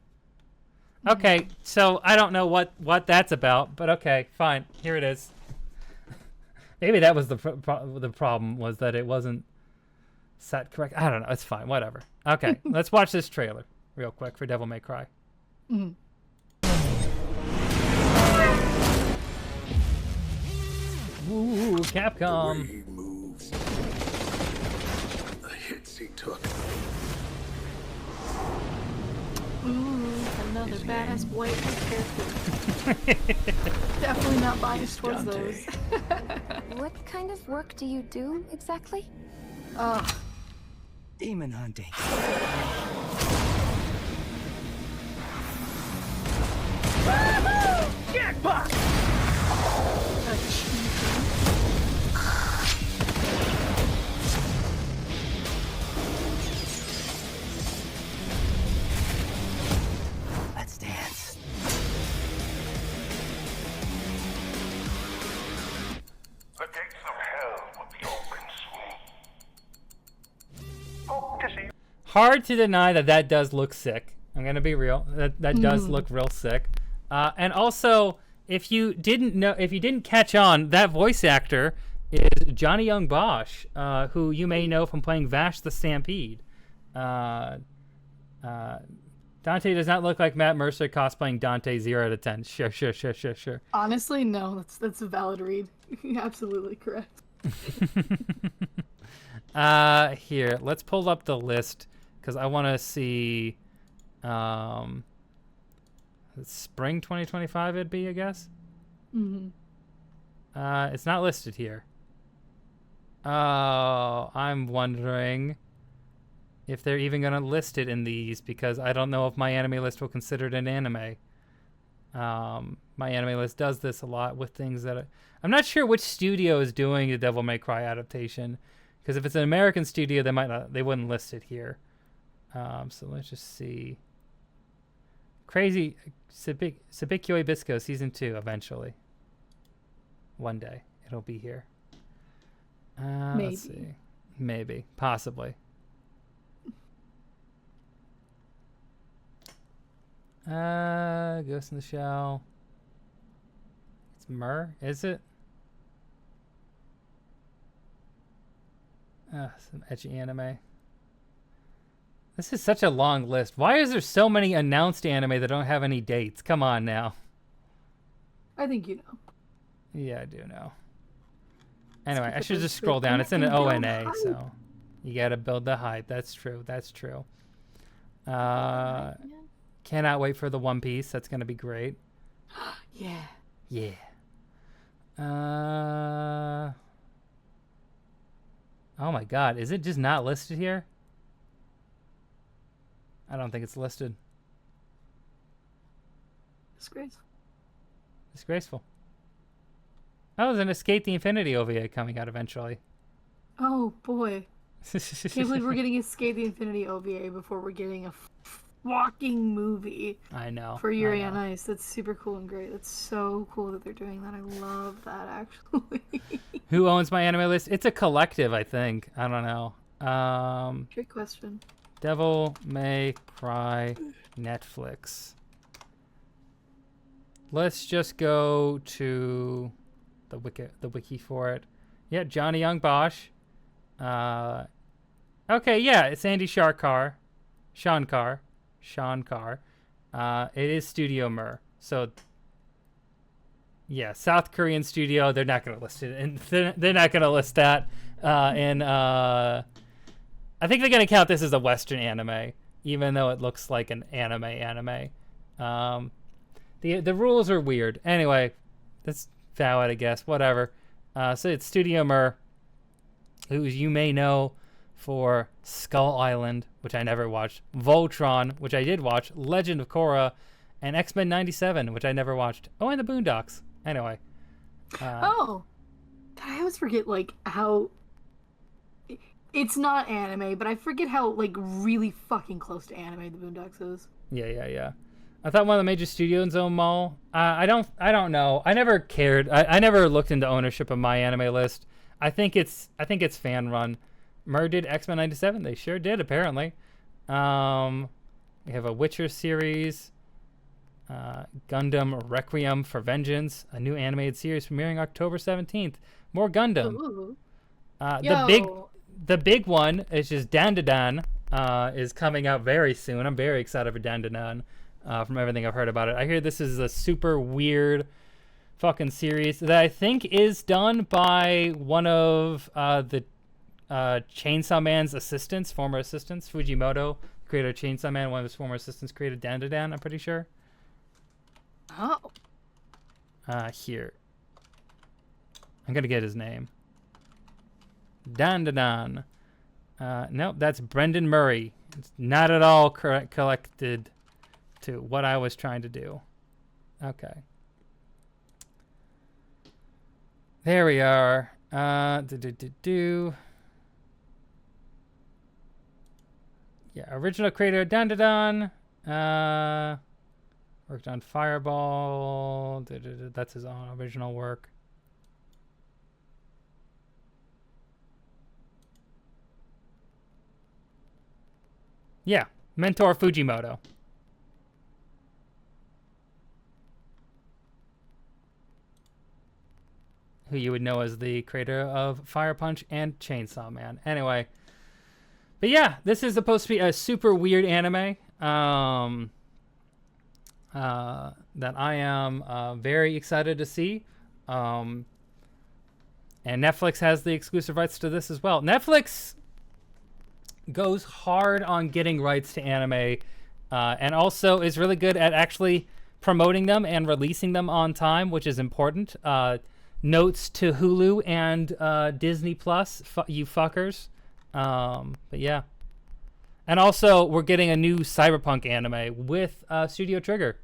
Okay, so I don't know what that's about, but okay, fine. Here it is. Maybe that was the problem, was that it wasn't set correct. I don't know. It's fine. Whatever. Okay, let's watch this trailer real quick for Devil May Cry. Mhm. Ooh, Capcom. He moves. The hits he took. Ooh, another badass white character. Definitely not biased towards those. What kind of work do you do exactly? Demon hunting. Jackpot! Let's dance. Hard to deny that that does look sick. I'm gonna be real. That does look real sick. And also, if you didn't catch on, that voice actor is Johnny Young Bosch, who you may know from playing Vash the Stampede. Dante does not look like Matt Mercer cosplaying Dante 0 out of 10. Sure. Honestly, no, that's a valid read. Absolutely correct. Here, let's pull up the list because I want to see. Spring 2025 it'd be, I guess. It's not listed here. Oh, I'm wondering if they're even going to list it in these because I don't know if my anime list will consider it an anime. My anime list does this a lot with things that I'm not sure which studio is doing the Devil May Cry adaptation because if it's an American studio, they wouldn't list it here. So let's just see. Crazy Sabikyo Bisco season 2 eventually. One day it'll be here. Maybe. Let's see. Maybe. Possibly. Ghost in the Shell. It's Mur, is it? Some edgy anime. This is such a long list. Why is there so many announced anime that don't have any dates? Come on now. I think you know. Yeah, I do know. Anyway, I Skip should it, just skip scroll it. down. It's in an Build ONA, hype. so you gotta build the hype. That's true. Cannot wait for the One Piece. That's gonna be great. Yeah. Oh my god, is it just not listed here? I don't think it's listed. Disgraceful. Oh, there's an Escape the Infinity OVA coming out eventually. Oh boy. Can't believe we're getting Escape the Infinity OVA before we're getting a fucking movie I know. for Yuri I on know. Ice. That's super cool and great. That's so cool that they're doing that. I love that, actually. Who owns my anime list? It's a collective, I think. I don't know. Great question. Devil May Cry Netflix. Let's just go to the wiki for it. Yeah, Johnny Young Bosch. Okay, yeah, it's Andy Shankar. It is Studio Mir. So yeah, South Korean studio. They're not going to list it, and they're not going to list that. I think they're going to count this as a Western anime, even though it looks like an anime. The rules are weird. Anyway, that's valid, I guess. Whatever. So it's Studio Mir, who you may know for Skull Island, which I never watched, Voltron, which I did watch, Legend of Korra, and X-Men 97, which I never watched. Oh, and the Boondocks. Anyway. Oh, I always forget like how it's not anime, but I forget how like really fucking close to anime the Boondocks is. Yeah. I thought one of the major studios owned Mall. I don't know. I never cared. I never looked into ownership of my anime list. I think it's fan run. Mer did X-Men 97. They sure did, apparently. We have a Witcher series. Gundam Requiem for Vengeance, a new animated series premiering October 17th. More Gundam. Ooh. The big one is just Dandadan is coming out very soon. I'm very excited for Dandadan from everything I've heard about it. I hear this is a super weird fucking series that I think is done by one of the Chainsaw Man's former assistants. Fujimoto, creator of Chainsaw Man, one of his former assistants created Dandadan, I'm pretty sure. Oh. Here. I'm gonna get his name. Dandadan. Nope, that's Brendan Murray. It's not at all collected to what I was trying to do. Okay. There we are. Yeah, original creator Dandadan. Worked on Fireball. That's his own original work. Yeah, Mentor Fujimoto. Who you would know as the creator of Fire Punch and Chainsaw Man. Anyway, but yeah, this is supposed to be a super weird anime that I am very excited to see. And Netflix has the exclusive rights to this as well. Netflix goes hard on getting rights to anime and also is really good at actually promoting them and releasing them on time, which is important. Notes to Hulu and Disney Plus, you fuckers. But yeah. And also, we're getting a new Cyberpunk anime with Studio Trigger.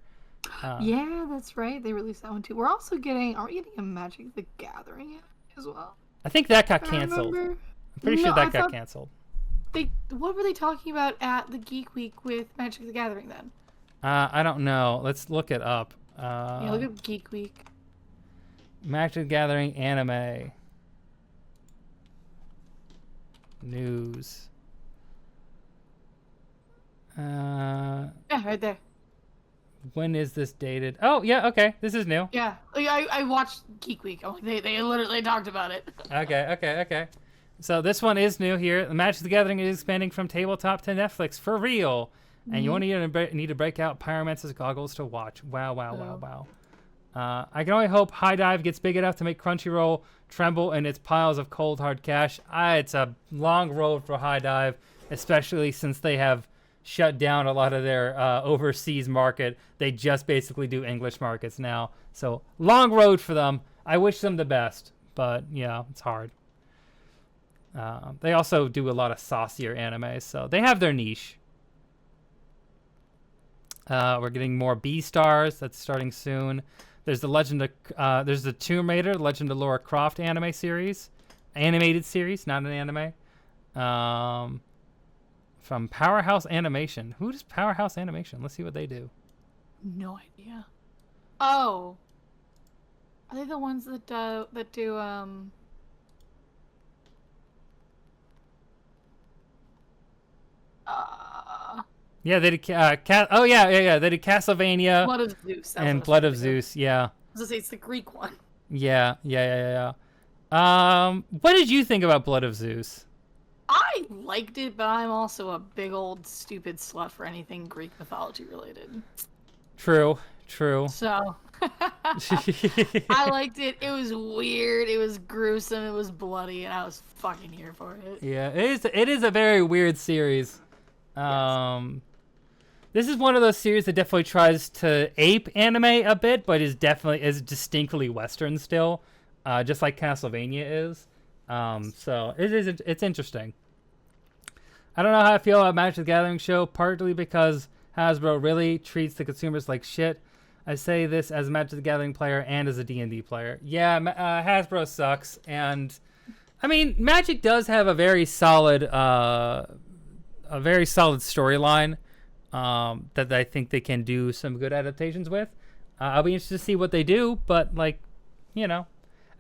Yeah, that's right. They released that one too. We're also getting, are we getting a Magic the Gathering anime as well? I think that got I canceled. remember. I'm pretty sure that got canceled. What were they talking about at the Geek Week with Magic the Gathering then? I don't know. Let's look it up. Yeah, look up Geek Week. Magic the Gathering anime news. Yeah, right there. When is this dated? Oh, yeah, okay. This is new. Yeah, like, I watched Geek Week. Oh, they literally talked about it. Okay. So this one is new here. The Magic the Gathering is expanding from tabletop to Netflix for real. And you only need to break out Pyromancer's goggles to watch. Wow. I can only hope High Dive gets big enough to make Crunchyroll tremble in its piles of cold hard cash. It's a long road for High Dive, especially since they have shut down a lot of their overseas market. They just basically do English markets now. So long road for them. I wish them the best, but yeah, it's hard. They also do a lot of saucier anime, so they have their niche. We're getting more B-Stars. That's starting soon. There's there's the Tomb Raider, Legend of Lara Croft anime series, animated series, not an anime. From Powerhouse Animation. Who does Powerhouse Animation? Let's see what they do. No idea. Oh, are they the ones that do Yeah, they did. They did Castlevania Blood of Zeus and Blood of Zeus. Yeah. I was gonna say it's the Greek one. Yeah. What did you think about Blood of Zeus? I liked it, but I'm also a big old stupid slut for anything Greek mythology related. True. So I liked it. It was weird. It was gruesome. It was bloody, and I was fucking here for it. Yeah, it is a very weird series. This is one of those series that definitely tries to ape anime a bit, but is distinctly Western still, just like Castlevania is. So it's interesting. I don't know how I feel about Magic the Gathering show, partly because Hasbro really treats the consumers like shit. I say this as a Magic the Gathering player and as a D&D player. Yeah, Hasbro sucks, and I mean Magic does have a very solid storyline that I think they can do some good adaptations with. I'll be interested to see what they do, but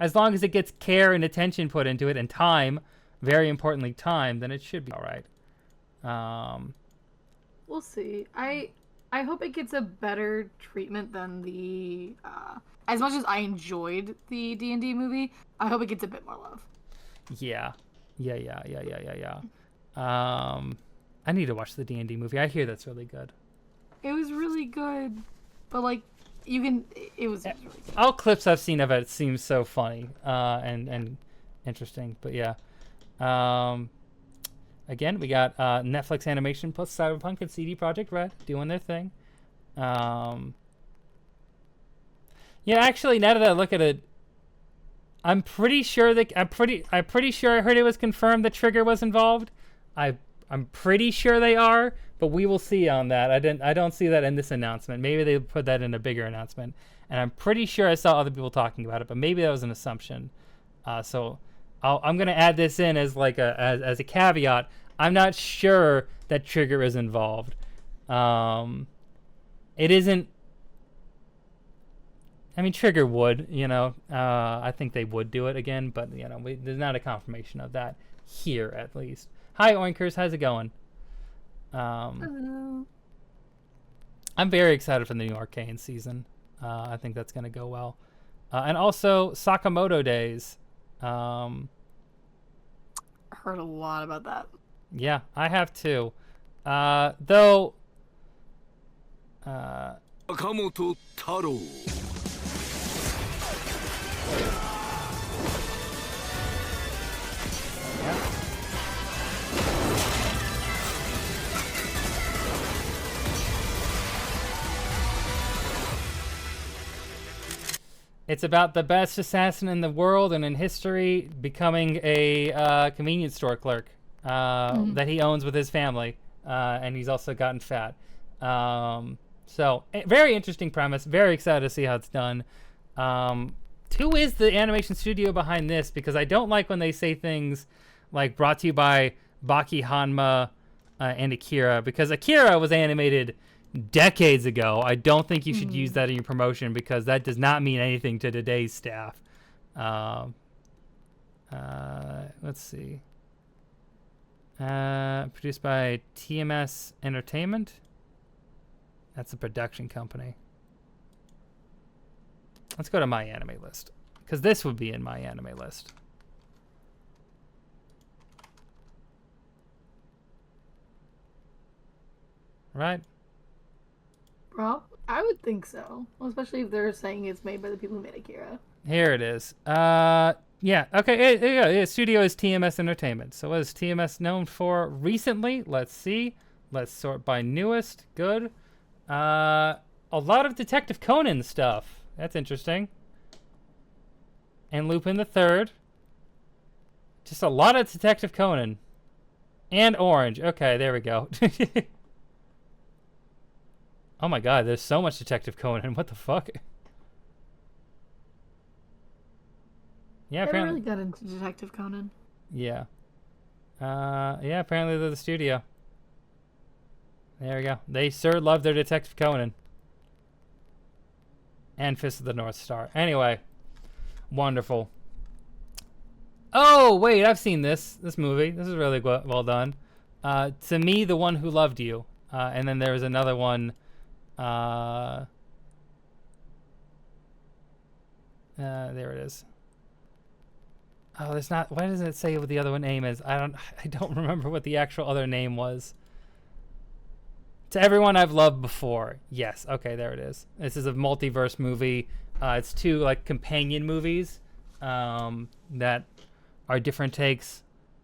as long as it gets care and attention put into it and time, very importantly time, then it should be all right. We'll see. I hope it gets a better treatment than the as much as I enjoyed the D&D movie, I hope it gets a bit more love. Yeah. I need to watch the D&D movie. I hear that's really good. It was really good, but it was really good. All clips I've seen of it seems so funny and interesting. But yeah. Again, we got Netflix Animation plus Cyberpunk and CD Projekt Red doing their thing. Yeah, actually, now that I look at it, I'm pretty sure I'm pretty sure I heard it was confirmed that Trigger was involved. I'm pretty sure they are, but we will see on that. I don't see that in this announcement. Maybe they put that in a bigger announcement. And I'm pretty sure I saw other people talking about it, but maybe that was an assumption. So I'm gonna add this in as as a caveat. I'm not sure that Trigger is involved. It isn't. I mean, Trigger would, I think they would do it again, but there's not a confirmation of that here, at least. Hi, Oinkers, how's it going? I'm very excited for the new Arcane season. I think that's going to go well. And also Sakamoto Days. Heard a lot about that. Yeah, I have too. Though. 坂本太郎 It's about the best assassin in the world and in history becoming a convenience store clerk that he owns with his family. And he's also gotten fat. So, very interesting premise. Very excited to see how it's done. Who is the animation studio behind this? Because I don't like when they say things like brought to you by Baki Hanma and Akira. Because Akira was animated decades ago. I don't think you should use that in your promotion because that does not mean anything to today's staff. Let's see. Produced by TMS Entertainment. That's a production company. Let's go to my anime list because this would be in my anime list. Right? Well, I would think so. Well, especially if they're saying it's made by the people who made Akira. Here it is. Yeah. Okay. Yeah. Studio is TMS Entertainment. So what is TMS known for recently? Let's see. Let's sort by newest. Good. A lot of Detective Conan stuff. That's interesting. And Lupin the Third. Just a lot of Detective Conan. And Orange. Okay, there we go. Oh my god, there's so much Detective Conan. What the fuck? Yeah, I apparently. really got into Detective Conan. Yeah. Yeah, apparently they're the studio. There we go. They sure love their Detective Conan. And Fist of the North Star. Anyway. Wonderful. Oh, wait, I've seen this movie. This is really well done. To Me, The One Who Loved You. And then there was another one. There it is. Oh, there's not. Why doesn't it say what the other name is? I don't remember what the actual other name was. To Everyone I've Loved Before. Yes. Okay, there it is. This is a multiverse movie. It's two like companion movies that are different takes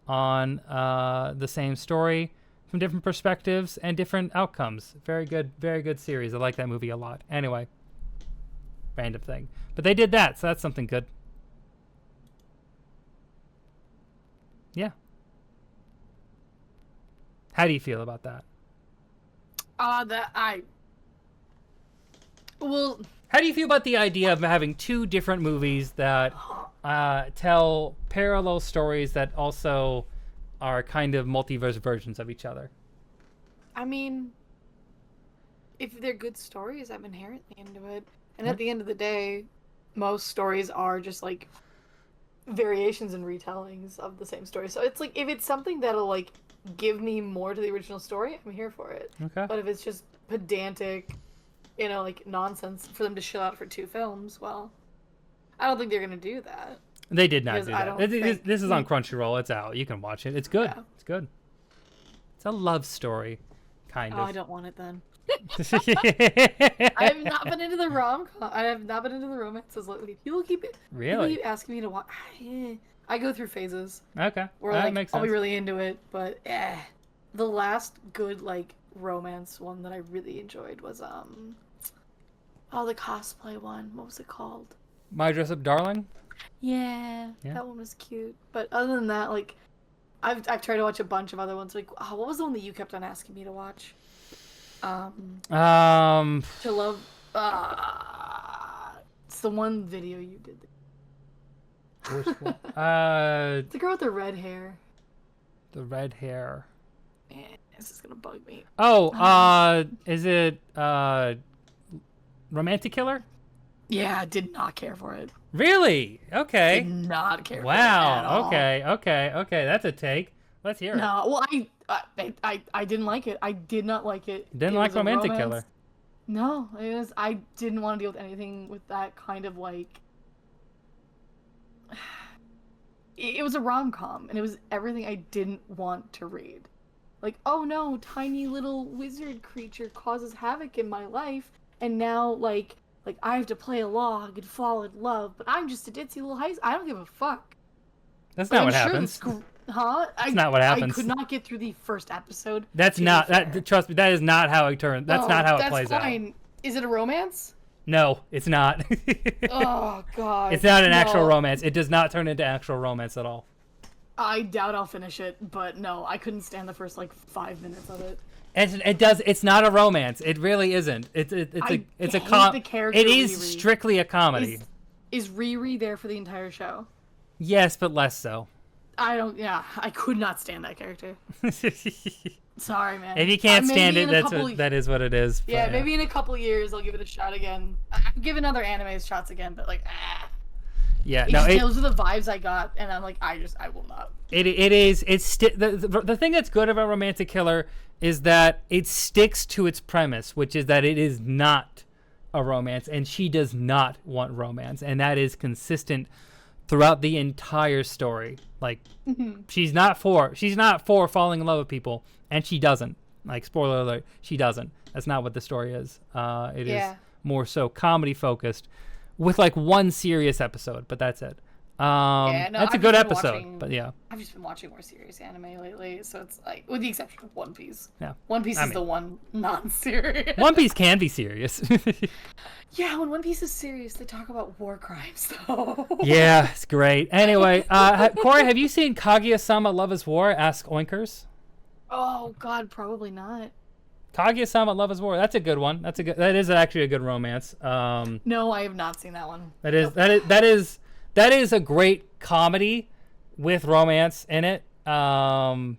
on the same story from different perspectives and different outcomes. Very good series. I like that movie a lot. Anyway, random thing. But they did that, so that's something good. Yeah. How do you feel about that? Well, How do you feel about the idea of having two different movies that tell parallel stories that also are kind of multiverse versions of each other? I mean, if they're good stories, I'm inherently into it. And at the end of the day, most stories are just like variations and retellings of the same story. So it's like if it's something that'll like give me more to the original story, I'm here for it. Okay. But if it's just pedantic, like nonsense for them to shill out for two films, well, I don't think they're gonna do that. They did not Because do I that. don't think- This is on Crunchyroll. It's out. You can watch it. It's good. Yeah. It's good. It's a love story, kind Oh, I of. don't want it then. I have not been into the rom-com. I have not been into the romances lately. People keep Really? asking me to watch. I go through phases Okay. where That like makes I'll sense. be really into it, but the last good like romance one that I really enjoyed was the cosplay one. What was it called? My Dress Up Darling? Yeah, Yeah. that one was cute. But other than that, like I've tried to watch a bunch of other ones. Like, what was the one that you kept on asking me to watch? To Love. It's the one video you did. Which one? It's the girl with the red hair. The red hair. Man, this is gonna bug me. Oh, is it Romantic Killer? Yeah, I did not care for it. Really? Okay. Did not care for it at Wow. all. Okay. That's a take. Let's hear it. No, well, I didn't like it. I did not like it. Didn't It like was a Romantic romance. Killer. No, it was. I didn't want to deal with anything with that kind of like. It was a rom-com, and it was everything I didn't want to read. Like, oh no, tiny little wizard creature causes havoc in my life, and now like I have to play a log and fall in love, but I'm just a ditzy little I don't give a fuck. That's Like, not what I'm sure happens. Huh? That's not what happens. I could not get through the first episode. That's to be not fair. that. Trust me, that is not how it turns. That's Oh, not how it that's plays fine. Is it a romance? out. No, it's not. Oh god. It's not an actual No. romance. It does not turn into actual romance at all. I doubt I'll finish it, but no, I couldn't stand the first like 5 minutes of it. It does. It's not a romance. It really isn't. It's I a hate the character It is Riri. strictly a comedy. Is Riri there for the entire show? Yes, but less so. I could not stand that character. Sorry, man. If you can't Maybe stand it, in a that's couple- that is what it is. but Yeah, maybe in a couple years I'll give it a shot again. I've given other anime shots again, but like, Yeah, no, those are the vibes I got, and I'm like, I will not. it is. The thing that's good about Romantic Killer is that it sticks to its premise, which is that it is not a romance, and she does not want romance, and that is consistent throughout the entire story. Like, she's not for falling in love with people, and she doesn't. Like, spoiler alert, she doesn't. That's not what the story is. It is Yeah. more so comedy focused, with like one serious episode, but that's it. Yeah, no, That's a I've good just been episode, watching- but yeah. I've just been watching more serious anime lately, so it's like, with the exception of One Piece. Yeah. One Piece I is mean- the one non-serious. One Piece can be serious. Yeah, when One Piece is serious, they talk about war crimes, though. Yeah, it's great. Anyway, Corey, have you seen Kaguya-sama Love is War? Ask Oinkers. Oh God, probably not. Kaguya-sama Love is War. That's a good one. That is actually a good romance. No, I have not seen that one. That is a great comedy with romance in it. The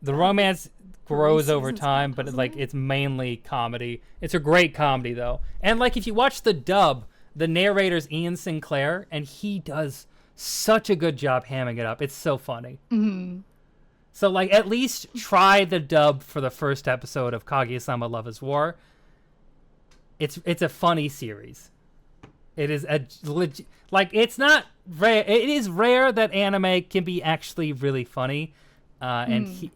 romance grows over seasons time, now, but doesn't like it? it's mainly comedy. It's a great comedy though. And like if you watch the dub, the narrator's Ian Sinclair, and he does such a good job hamming it up. It's so funny. Mm-hmm. So like at least try the dub for the first episode of Kaguya-sama Love is War. It's a funny series. It is it's not rare. It is rare that anime can be actually really funny, and the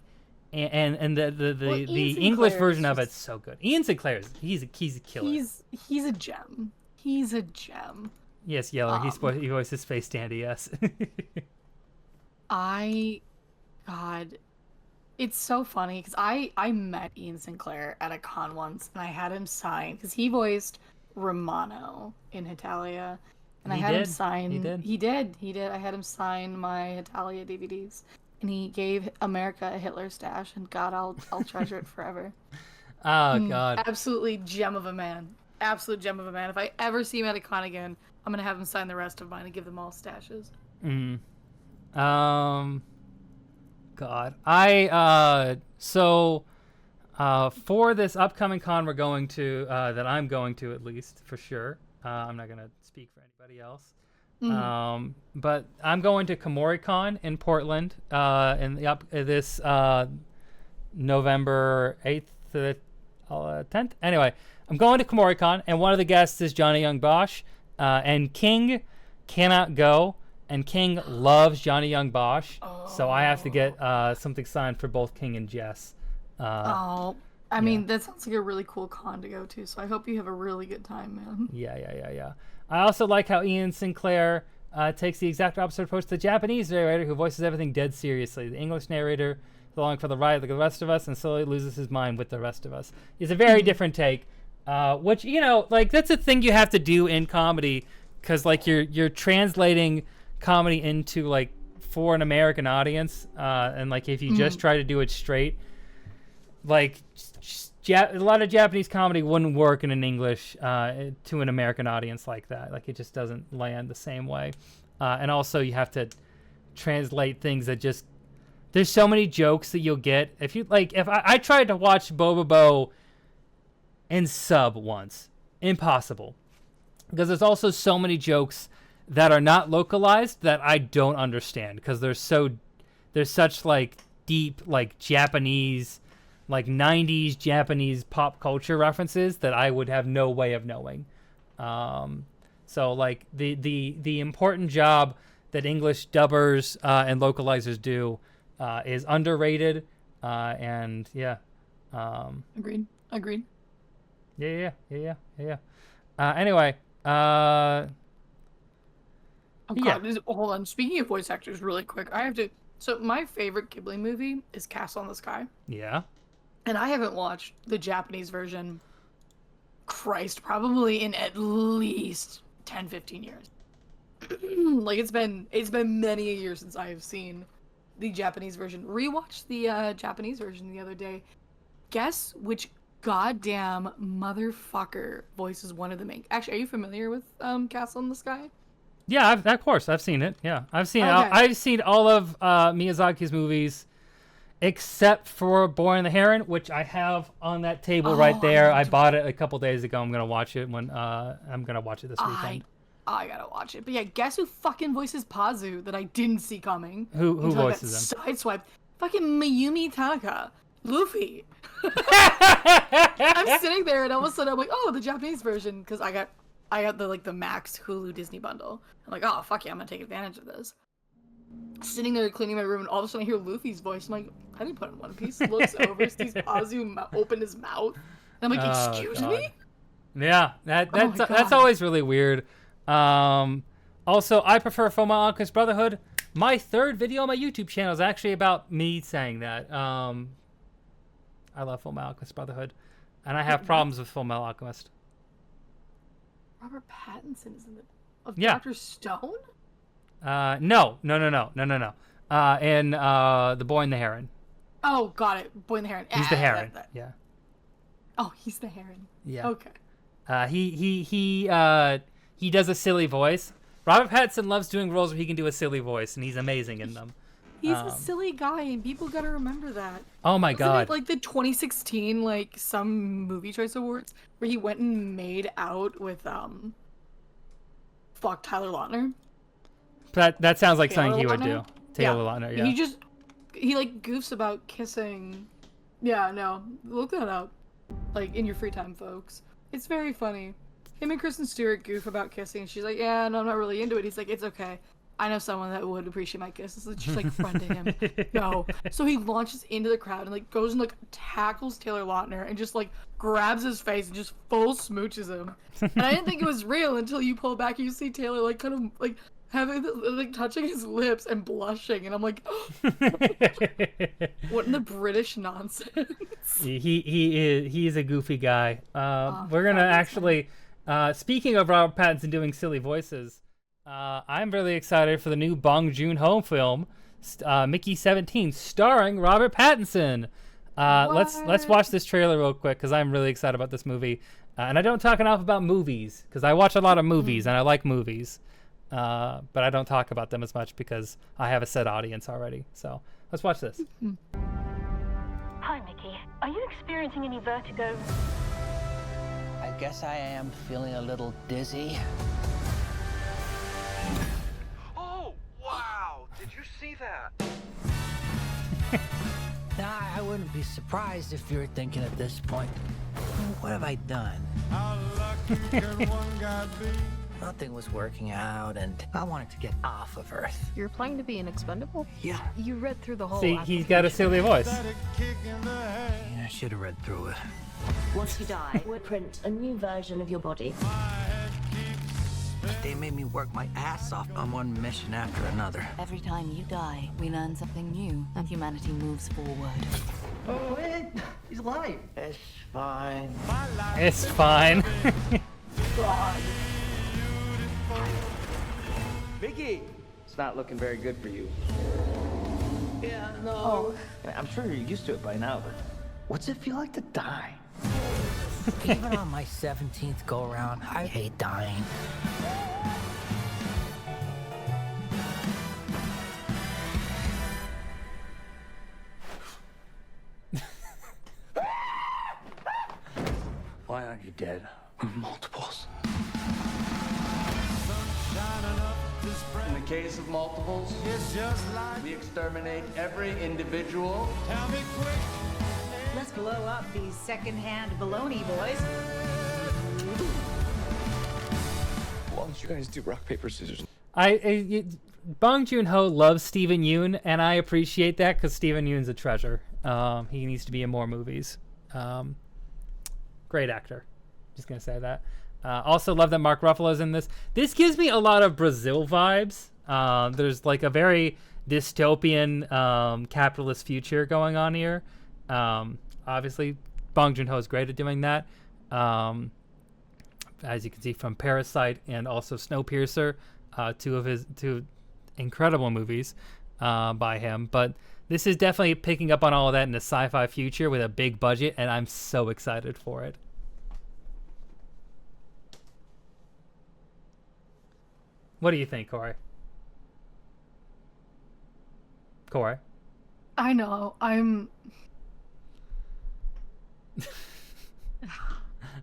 Well, Ian English Sinclair version is of it's so good. Ian Sinclair he's a killer. He's a gem. He's a gem. Yes, Yeller. He voices Space Dandy. Yes. God, it's so funny because I met Ian Sinclair at a con once, and I had him sign because he voiced Romano in Hitalia, and I He had him did? sign. He did? He did. I had him sign my Hitalia DVDs, and he gave America a Hitler stash, and God, I'll treasure it forever. Oh God. Absolutely gem of a man. Absolute gem of a man. If I ever see him at a con again, I'm gonna have him sign the rest of mine and give them all stashes. God. For this upcoming con we're going to, that I'm going to at least for sure. I'm not gonna speak for anybody else. But I'm going to KomoriCon in Portland this November 8th to 10th. Anyway, I'm going to KomoriCon, and one of the guests is Johnny Young Bosch, and King cannot go. And King loves Johnny Young Bosch, so I have to get something signed for both King and Jess. I mean, that sounds like a really cool con to go to, so I hope you have a really good time, man. Yeah. I also like how Ian Sinclair takes the exact opposite approach to the Japanese narrator, who voices everything dead seriously. The English narrator is along for the ride like the rest of us, and slowly loses his mind with the rest of us. It's a very different take, which, like, that's a thing you have to do in comedy, because, like, you're translating comedy into, like, for an American audience, and, like, if you just try to do it straight, like, a lot of Japanese comedy wouldn't work in an English to an American audience like that. Like, it just doesn't land the same way. And also you have to translate things that just, there's so many jokes that you'll get. If I tried to watch Bobobo in sub once, impossible. Because there's also so many jokes that are not localized that I don't understand, because there's such like deep like Japanese, like 90s Japanese pop culture references that I would have no way of knowing. So like the important job that English dubbers and localizers do is underrated. And yeah. Agreed. Yeah. Anyway, Oh Yeah. god, hold on. Speaking of voice actors, really quick, I have to. So my favorite Ghibli movie is Castle in the Sky, yeah. and I haven't watched the Japanese version. Christ, probably in at least 10, 15 years. Like it's been many a year since I have seen the Japanese version. Rewatched the Japanese version the other day. Guess which goddamn motherfucker voices one of the main. Actually, are you familiar with Castle in the Sky? Yeah, of course, I've seen it. Yeah, I've seen Okay. I've seen all of Miyazaki's movies, except for Boy and the Heron, which I have on that table right Oh, there. I I need to- bought it a couple days ago. I'm gonna watch it when I'm gonna watch it this weekend. I gotta watch it. But yeah, guess who fucking voices Pazu that I didn't see coming? Who until I got voices him? Sideswiped. Fucking Mayumi Tanaka. Luffy. I'm sitting there and all of a sudden I'm like, oh, the Japanese version, because I got the Max Hulu Disney bundle. I'm like, oh fuck yeah, I'm gonna take advantage of this. Sitting there cleaning my room and all of a sudden I hear Luffy's voice. I'm like, I didn't put on One Piece. Looks over, sees Pazu open his mouth. And I'm like, Oh, excuse God. me? Yeah, my that's God. always really weird. Also, I prefer Fullmetal Alchemist Brotherhood. My third video on my YouTube channel is actually about me saying that. I love Fullmetal Alchemist Brotherhood, and I have problems with Fullmetal Alchemist. Robert Pattinson is in the of Yeah. Dr. Stone? No. And The Boy and the Heron. Oh, got it. Boy and the Heron. He's the Heron. Yeah. Oh, he's the Heron. Yeah. Okay. He does a silly voice. Robert Pattinson loves doing roles where he can do a silly voice, and he's amazing in them. He's a silly guy, and people gotta remember that. Oh my Wasn't God. it like the 2016 like some movie choice awards where he went and made out with Tyler Lautner? That sounds like something he Taylor would do. Lautner? Taylor Lautner, yeah. He like goofs about kissing. Yeah, no, look that up. Like in your free time, folks. It's very funny. Him and Kristen Stewart goof about kissing. She's like, yeah, no, I'm not really into it. He's like, it's okay. I know someone that would appreciate my kisses. And she's like, friend to him. No. So he launches into the crowd and like goes and like tackles Taylor Lautner and just like grabs his face and just full smooches him. And I didn't think it was real until you pull back and you see Taylor like kind of like having like touching his lips and blushing, and I'm like, what in the British nonsense? he is a goofy guy. We're gonna that's actually, speaking of Robert Pattinson doing silly voices, I'm really excited for the new Bong Joon-ho film, Mickey 17, starring Robert Pattinson. Let's watch this trailer real quick because I'm really excited about this movie. And I don't talk enough about movies because I watch a lot of movies and I like movies. But I don't talk about them as much because I have a set audience already. So let's watch this. Hi, Mickey. Are you experiencing any vertigo? I guess I am feeling a little dizzy. Oh, wow! Did you see that? Now, I wouldn't be surprised if you're thinking at this point, what have I done? Nothing was working out, and I wanted to get off of Earth. You're applying to be an expendable? Yeah, You read through the whole See, he's got a silly voice. I should have read through it. Once you die, we'll print a new version of your body. They made me work my ass off on one mission after another. Every time you die, we learn something new, and humanity moves forward. Oh, he's alive. It's fine. It's fine. Mickey! It's not looking very good for you. Yeah, no. I'm sure you're used to it by now, but what's it feel like to die? Even on my 17th go-around, I hate dying. Why aren't you dead? Multiples. In the case of multiples, we exterminate every individual. Let's blow up these secondhand baloney boys. Why don't you guys do rock, paper, scissors? Bong Joon-ho loves Steven Yeun, and I appreciate that because Steven Yeun's a treasure. He needs to be in more movies. Great actor. Just gonna say that. Also love that Mark Ruffalo's in this. This gives me a lot of Brazil vibes. There's like a very dystopian capitalist future going on here. Obviously, Bong Joon-ho is great at doing that. As you can see from Parasite and also Snowpiercer, two incredible movies by him. But this is definitely picking up on all of that in a sci-fi future with a big budget, and I'm so excited for it. What do you think, Corey? Corey? I know. I'm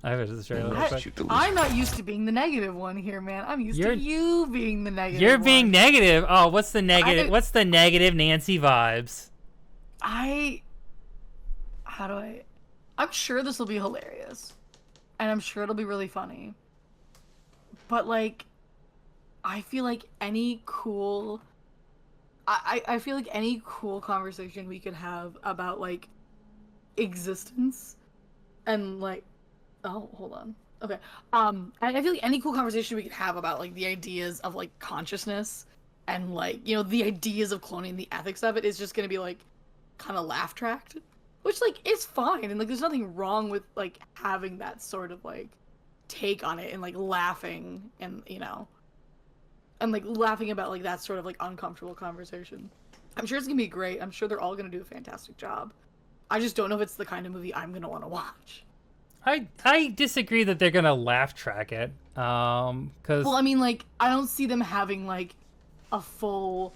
not used to being the negative one here, man. I'm used to you being the negative You're one. being negative. Oh, what's the negative? What's the negative Nancy vibes? I'm sure this will be hilarious. And I'm sure it'll be really funny. But like, I feel like any cool conversation we could have about like existence and like, oh, hold on. Okay. I feel like any cool conversation we could have about like the ideas of like consciousness and like, you know, the ideas of cloning, the ethics of it is just gonna be like kind of laugh tracked, which like is fine, and like there's nothing wrong with like having that sort of like take on it and like laughing and, you know, and like laughing about like that sort of like uncomfortable conversation. I'm sure it's gonna be great. I'm sure they're all gonna do a fantastic job. I just don't know if it's the kind of movie I'm gonna want to watch. I disagree that they're gonna laugh track it. Cause I mean, like, I don't see them having like a full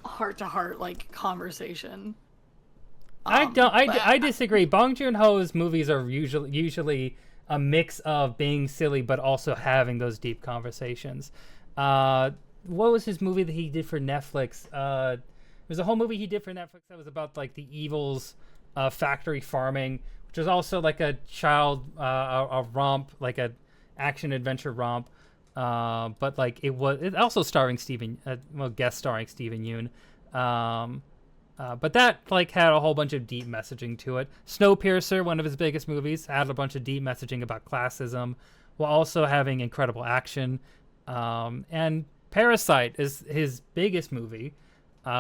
heart-to-heart like conversation. I disagree. Bong Joon-ho's movies are usually a mix of being silly but also having those deep conversations. What was his movie that he did for Netflix? There's a whole movie he did for Netflix that was about like the evils of factory farming, which was also like a child a romp, like a action adventure romp. But like it also starring guest starring Steven Yeun. But that like had a whole bunch of deep messaging to it. Snowpiercer, one of his biggest movies, had a bunch of deep messaging about classism, while also having incredible action. And Parasite is his biggest movie,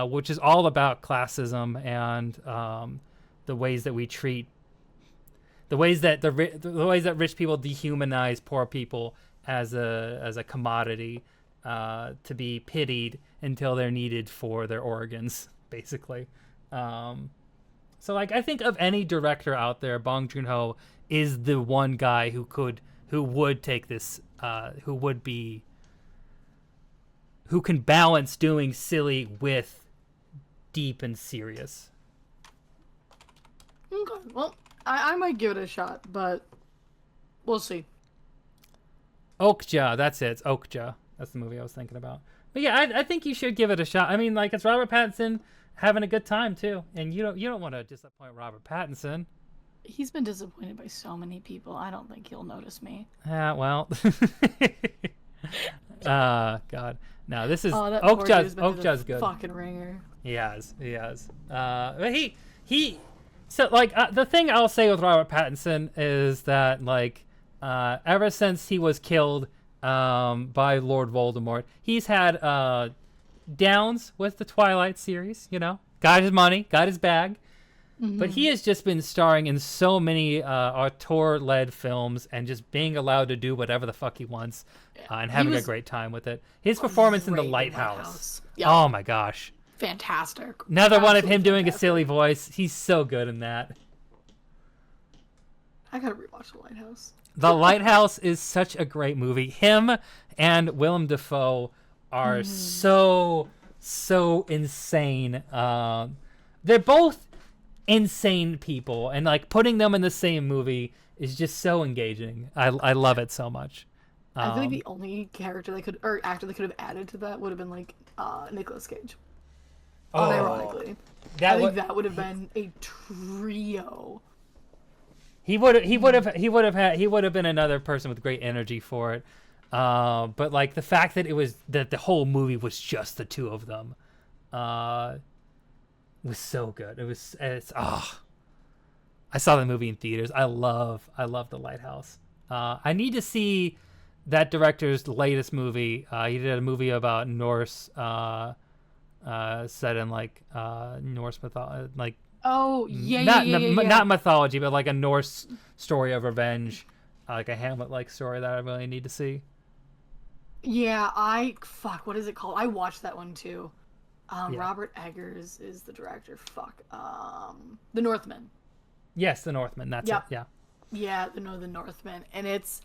which is all about classism and the ways that we treat, the ways that rich people dehumanize poor people as a commodity, to be pitied until they're needed for their organs, basically. So like, I think of any director out there, Bong Joon-ho is the one guy who would take this, who can balance doing silly with deep and serious. Okay, well, I might give it a shot, but we'll see. Okja, that's it. It's Okja. That's the movie I was thinking about. But yeah, I think you should give it a shot. I mean, like, it's Robert Pattinson having a good time too, and you don't want to disappoint Robert Pattinson. He's been disappointed by so many people. I don't think he'll notice me. Yeah, well. God. No, this is Okja's good. Fucking ringer. He has. But so like the thing I'll say with Robert Pattinson is that like ever since he was killed by Lord Voldemort, he's had downs with the Twilight series, you know. Got his money, got his bag. Mm-hmm. But he has just been starring in so many auteur-led films and just being allowed to do whatever the fuck he wants and having a great time with it. His performance in The Lighthouse. Yep. Oh my gosh. Fantastic. Another one of him doing a silly voice. He's so good in that. I gotta rewatch The Lighthouse. The Lighthouse is such a great movie. Him and Willem Dafoe are so insane. They're both insane people, and like putting them in the same movie is just so engaging. I love it so much. I feel like the only character they could, or actor they could have added to that would have been like Nicolas Cage. Unironically, I think that would have been a trio. He would have been another person with great energy for it. But like the fact that the whole movie was just the two of them, was so good. I saw the movie in theaters. I love The Lighthouse. I need to see that director's latest movie. He did a movie about Norse, set in like Norse mythology, like not mythology, but like a Norse story of revenge, like a Hamlet-like story that I really need to see. Yeah, what is it called? I watched that one too. Robert Eggers is the director. The Northman. Yes, The Northman. That's it. Yeah. Yeah, the Northman, and it's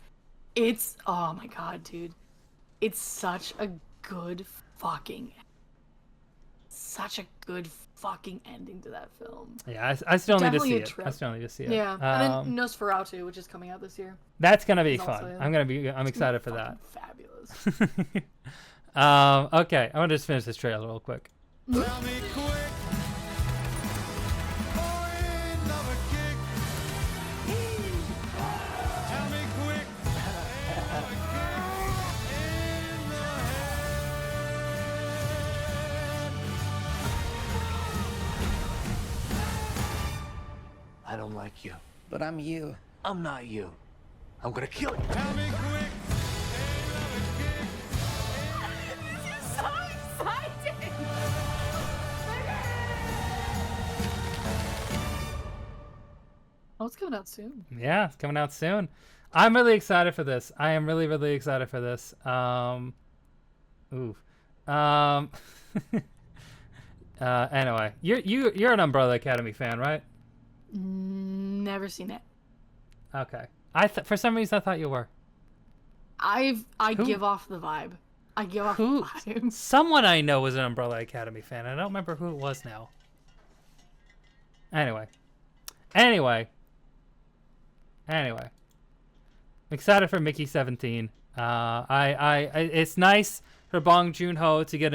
oh my god, dude, it's such a good fucking ending to that film. Yeah, I still need to see it. Trip. I still need to see it. Yeah, and then Nosferatu, which is coming out this year. That's gonna be fun. I'm excited for that. Fabulous. Okay, I want to just finish this trailer real quick. Tell me quick. I don't like you. But I'm you. I'm not you. I'm gonna kill you. Tell me quick. This is so exciting. Oh, it's coming out soon. Yeah, it's coming out soon. I'm really excited for this. I am really, really excited for this. Anyway, you're an Umbrella Academy fan, right? Never seen it. Okay. For some reason I thought you were. I give off the vibe. I give off the vibe. Someone I know was an Umbrella Academy fan. I don't remember who it was now. Anyway. I'm excited for Mickey 17. It's nice for Bong Joon-ho to get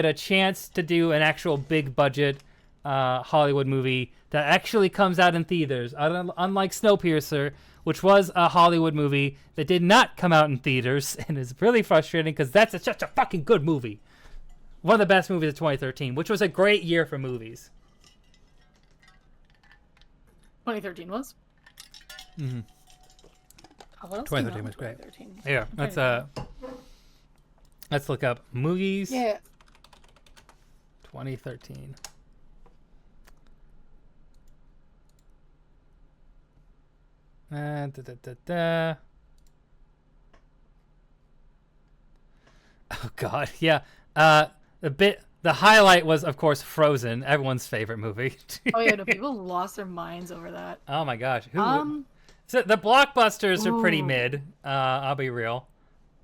a chance to do an actual big budget Hollywood movie that actually comes out in theaters, unlike Snowpiercer, which was a Hollywood movie that did not come out in theaters, and is really frustrating because that's such a fucking good movie. One of the best movies of 2013, which was a great year for movies. 2013 was? Mm-hmm. 2013 was great. Yeah, let's look up movies. Yeah. 2013. Oh god, yeah. The highlight was, of course, Frozen, everyone's favorite movie. Oh yeah, no, people lost their minds over that. Oh my gosh, so the blockbusters are pretty mid. I'll be real.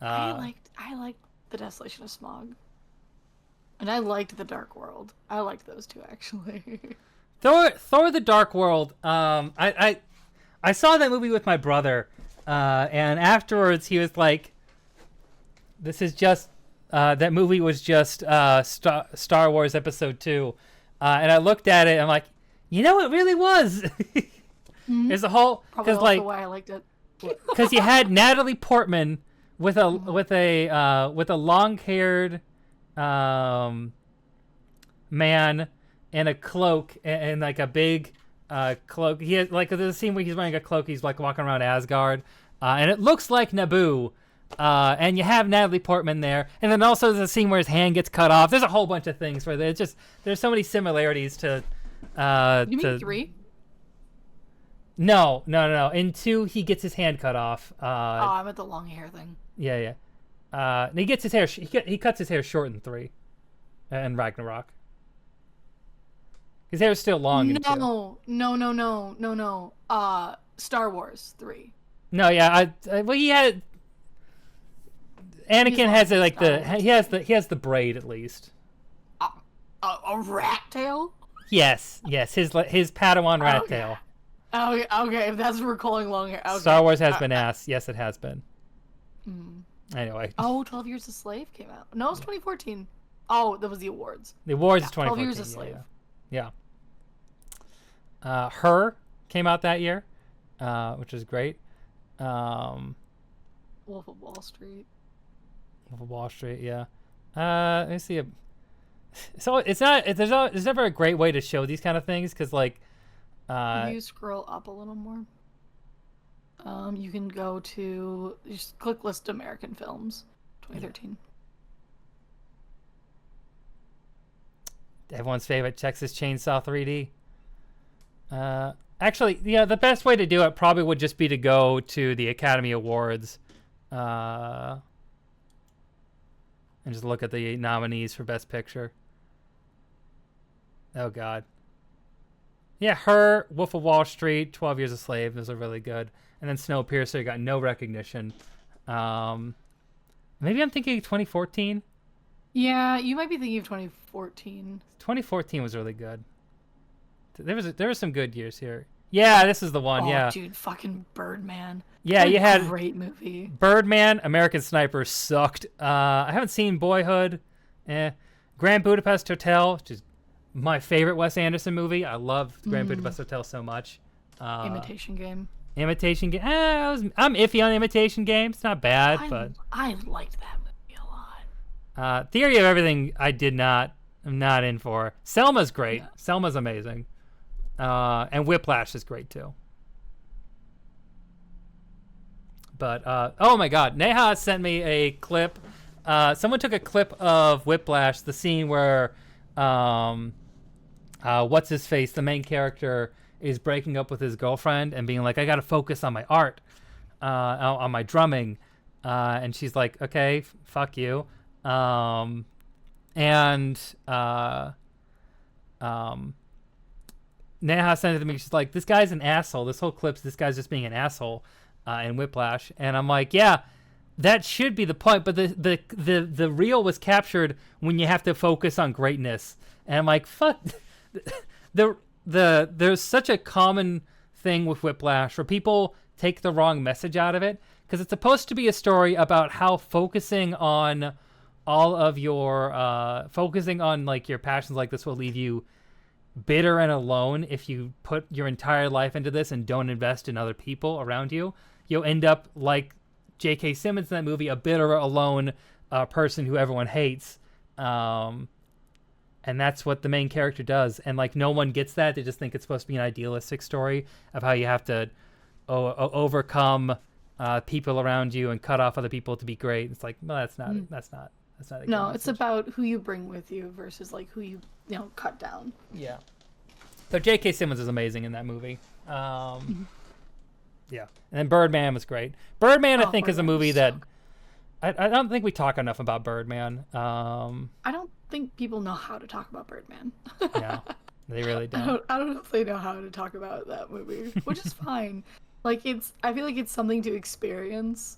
I liked The Desolation of Smog, and I liked The Dark World. I liked those two actually. Thor: The Dark World. I saw that movie with my brother, and afterwards he was like, "This is just that movie was just Star Wars Episode 2," and I looked at it and I'm like, "You know, it really was." There's a whole because like why I liked it because you had Natalie Portman with a long-haired man in a cloak and like a big cloak. He has like there's a scene where he's wearing a cloak. He's like walking around Asgard, and it looks like Naboo. And you have Natalie Portman there, and then also there's a scene where his hand gets cut off. There's a whole bunch of things where there's so many similarities to. You mean 3? No. In 2, he gets his hand cut off. I'm at the long hair thing. Yeah. He gets his hair. He cuts his hair short in 3, and Ragnarok. His hair is still long. No. Star Wars 3. No, yeah. Well, he had. Anakin has he has the braid at least. A rat tail? Yes. His Padawan rat tail. Okay. If that's what we're calling long hair. Okay. Star Wars has been asked. Yes, it has been. Anyway. Oh, 12 Years a Slave came out. No, it was 2014. Oh, that was the awards. The awards is 12 2014. Years a Slave. Yeah. Her came out that year, which is great. Wolf of Wall Street. Wolf of Wall Street, yeah. Let me see. So it's not. There's never a great way to show these kind of things because like. You scroll up a little more. You can go to just click list American films, 2013. Everyone's favorite Texas Chainsaw 3D. Actually, yeah, the best way to do it probably would just be to go to the Academy Awards, and just look at the nominees for Best Picture. Oh God. Yeah, Her, Wolf of Wall Street, 12 Years a Slave. Those are really good. And then Snowpiercer got no recognition. Maybe I'm thinking 2014. Yeah, you might be thinking of 2014. 2014 was really good. There was some good years here. Yeah, this is the one. Oh, yeah, dude, fucking Birdman. Yeah, what you had great movie. Birdman, American Sniper sucked. I haven't seen Boyhood. Grand Budapest Hotel, which is my favorite Wes Anderson movie. I love Grand Budapest Hotel so much. Imitation Game. Imitation Game. I'm iffy on Imitation Game. It's not bad, but I liked that movie a lot. Theory of Everything, I'm not in for. Selma's great. Yeah. Selma's amazing. And Whiplash is great too. But oh my God, Neha sent me a clip. Someone took a clip of Whiplash, the scene where what's his face, the main character, is breaking up with his girlfriend and being like, I gotta focus on my art, on my drumming, and she's like, okay, fuck you, Neha sent it to me. She's like, this guy's an asshole. This whole clip's this guy's just being an asshole in Whiplash. And I'm like, yeah, that should be the point. But the reel was captured when you have to focus on greatness. And I'm like, fuck. There's such a common thing with Whiplash where people take the wrong message out of it. Because it's supposed to be a story about how focusing on all of your, focusing on like your passions like this will leave you bitter and alone. If you put your entire life into this and don't invest in other people around you, you'll end up like J.K. Simmons in that movie, a bitter, alone person who everyone hates. And that's what the main character does. And like no one gets that. They just think it's supposed to be an idealistic story of how you have to overcome people around you and cut off other people to be great. It's like, no, that's not a good no, message. it's about who you bring with you versus like who you cut down. Yeah. So J.K. Simmons is amazing in that movie. Yeah. And then Birdman was great. Birdman, I think, is a movie that I don't think we talk enough about Birdman. I don't think people know how to talk about Birdman. Yeah, they really don't. I don't know if they know how to talk about that movie, which is fine. Like I feel like it's something to experience.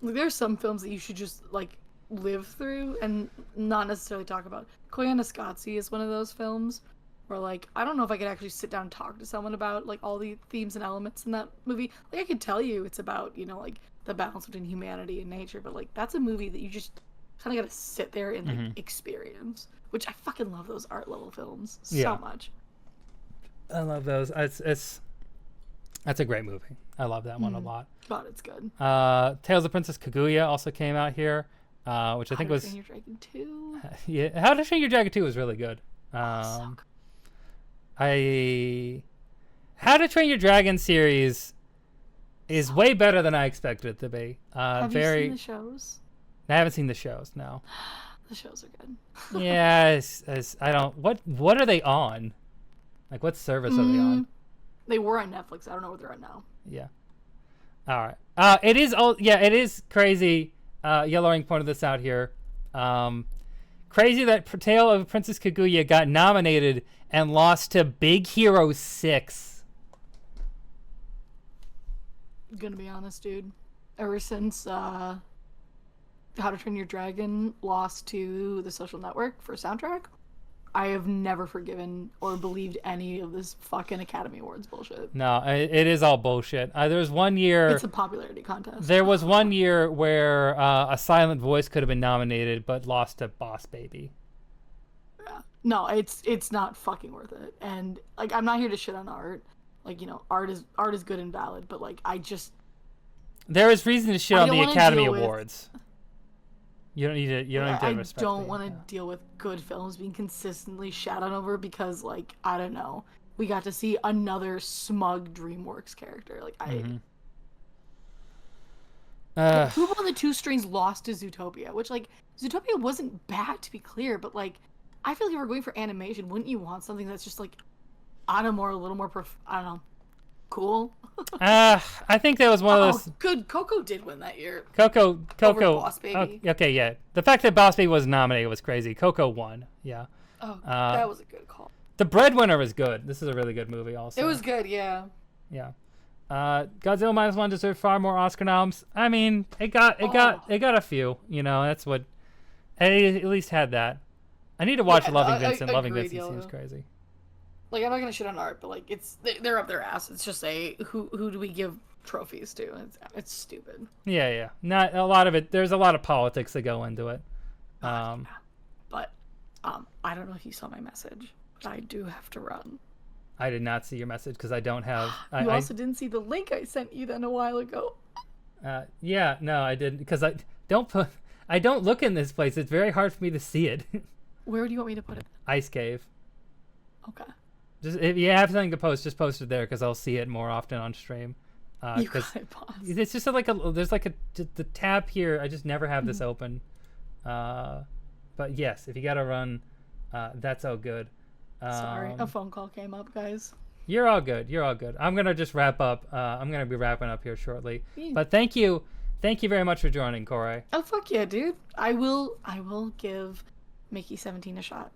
Like there's some films that you should just like live through and not necessarily talk about. Koyaanisqatsi is one of those films where like I don't know if I could actually sit down and talk to someone about like all the themes and elements in that movie. Like I could tell you it's about, like the balance between humanity and nature, but like that's a movie that you just kind of got to sit there and like experience, which I fucking love those art level films so much. I love those. That's a great movie. I love that one a lot. God, it's good. Tales of Princess Kaguya also came out here. Which I think was How to Train Your Dragon 2. Yeah, How to Train Your Dragon 2 was really good. So good. How to Train Your Dragon series is way better than I expected it to be. Have you seen the shows? I haven't seen the shows. No. The shows are good. Yeah, I don't. What are they on? Like, what service are they on? They were on Netflix. I don't know where they're at now. Yeah. All right. It is. It is crazy. Yellow Ring pointed this out here. Crazy that Tale of Princess Kaguya got nominated and lost to Big Hero 6. Gonna be honest, dude. Ever since How to Train Your Dragon lost to The Social Network for soundtrack, I have never forgiven or believed any of this fucking Academy Awards bullshit. No, it is all bullshit. There was one year. It's a popularity contest. There was one year where A Silent Voice could have been nominated, but lost to Boss Baby. No, it's not fucking worth it. And like, I'm not here to shit on art. Like, you know, art is good and valid, but like, there is reason to shit on the Academy deal with- Awards. You don't need to. You don't need to I respect. don't want to deal with good films being consistently shat on over because, like, I don't know, we got to see another smug DreamWorks character. Like, Poop on the Two Strings lost to Zootopia, which, like, Zootopia wasn't bad, to be clear, but like, I feel like if we're going for animation, wouldn't you want something that's just like, I don't know, a little more I don't know, cool? I think that was one of those. Good. Coco did win that year. Coco. Over Boss Baby. Okay, yeah. The fact that Boss Baby was nominated was crazy. Coco won. Yeah. Oh, that was a good call. The Breadwinner was good. This is a really good movie. Also, it was good. Yeah. Yeah. Godzilla Minus One deserved far more Oscar noms. I mean, it got a few. You know, that's what. It at least had that. I need to watch Loving Vincent. Loving Vincent seems crazy. Like, I'm not gonna shit on art, but like, they're up their ass. It's just who do we give trophies to? It's stupid. Yeah. Not a lot of it. There's a lot of politics that go into it. But I don't know if you saw my message, but I do have to run. I did not see your message because I don't have. You also didn't see the link I sent you then a while ago. Yeah, no, I didn't because I don't look in this place. It's very hard for me to see it. Where do you want me to put it? Ice Cave. Okay. Just if you have something to post, just post it there because I'll see it more often on stream. You got it, boss. It's just there's the tab here. I just never have this open. But yes, if you gotta run, that's all good. Sorry, a phone call came up, guys. You're all good. I'm gonna just wrap up. I'm gonna be wrapping up here shortly. But thank you very much for joining, Corey. Oh fuck yeah, dude! I will give Mickey 17 a shot.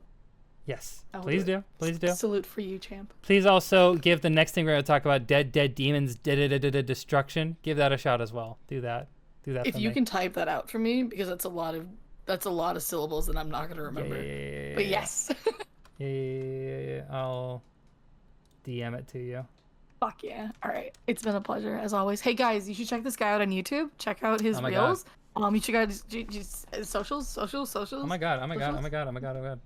Yes, please do. Please do. Salute for you, champ. Please also give the next thing we're going to talk about, Dead Demons Destruction. Give that a shot as well. Do that. If you can type that out for me, because that's a lot of syllables that I'm not going to remember. Yeah. But yes. Yeah. I'll DM it to you. Fuck yeah. All right. It's been a pleasure as always. Hey guys, you should check this guy out on YouTube. Check out his reels. You should check out his socials. Oh my god.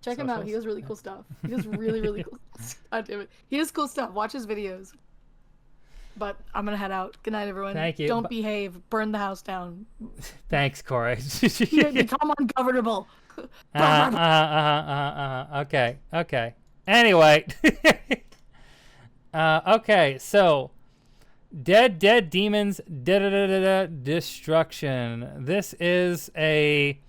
Check him out. He does really cool stuff. He does really cool stuff. God damn it. He does cool stuff. Watch his videos. But I'm going to head out. Good night, everyone. Thank you. Don't behave. Burn the house down. Thanks, Corey. Become ungovernable. Okay. Anyway. Okay, so Dead Demons Destruction. This is a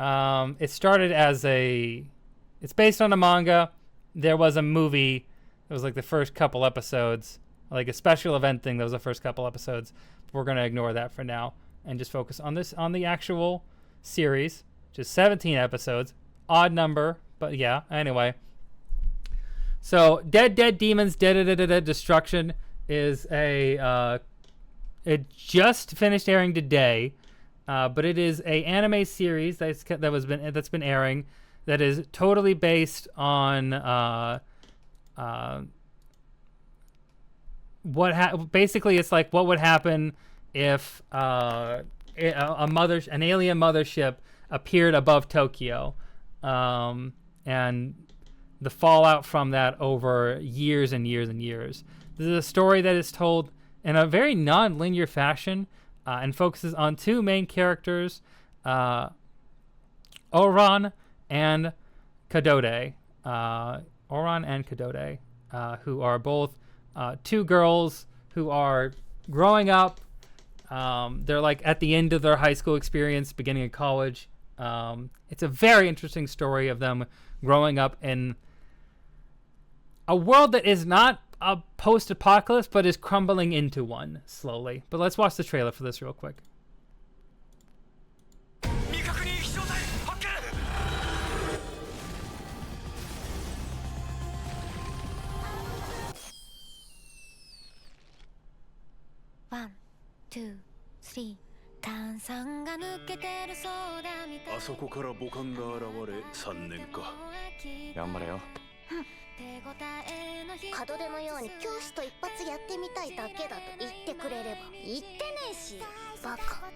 it started as it's based on a manga. There was a movie. It was like the first couple episodes, like a special event thing. That was the first couple episodes. But we're gonna ignore that for now and just focus on the actual series. Just 17 episodes, odd number, but yeah. Anyway, so Dead Demons Destruction is it just finished airing today. But it is a anime series that's been airing that is totally based on basically it's like what would happen if an alien mothership appeared above Tokyo, and the fallout from that over years and years and years. This is a story that is told in a very non-linear fashion. And focuses on two main characters, Oran and Kadode. Who are both two girls who are growing up. They're like at the end of their high school experience, beginning of college. It's a very interesting story of them growing up in a world that is not a post-apocalypse, but is crumbling into one slowly. But let's watch the trailer for this real quick. One, two, three, あそこから母艦が現れ3年か。頑張れよ。門出のように教師と一発やってみたいだけだと言ってくれれば。言ってねえし、バカ。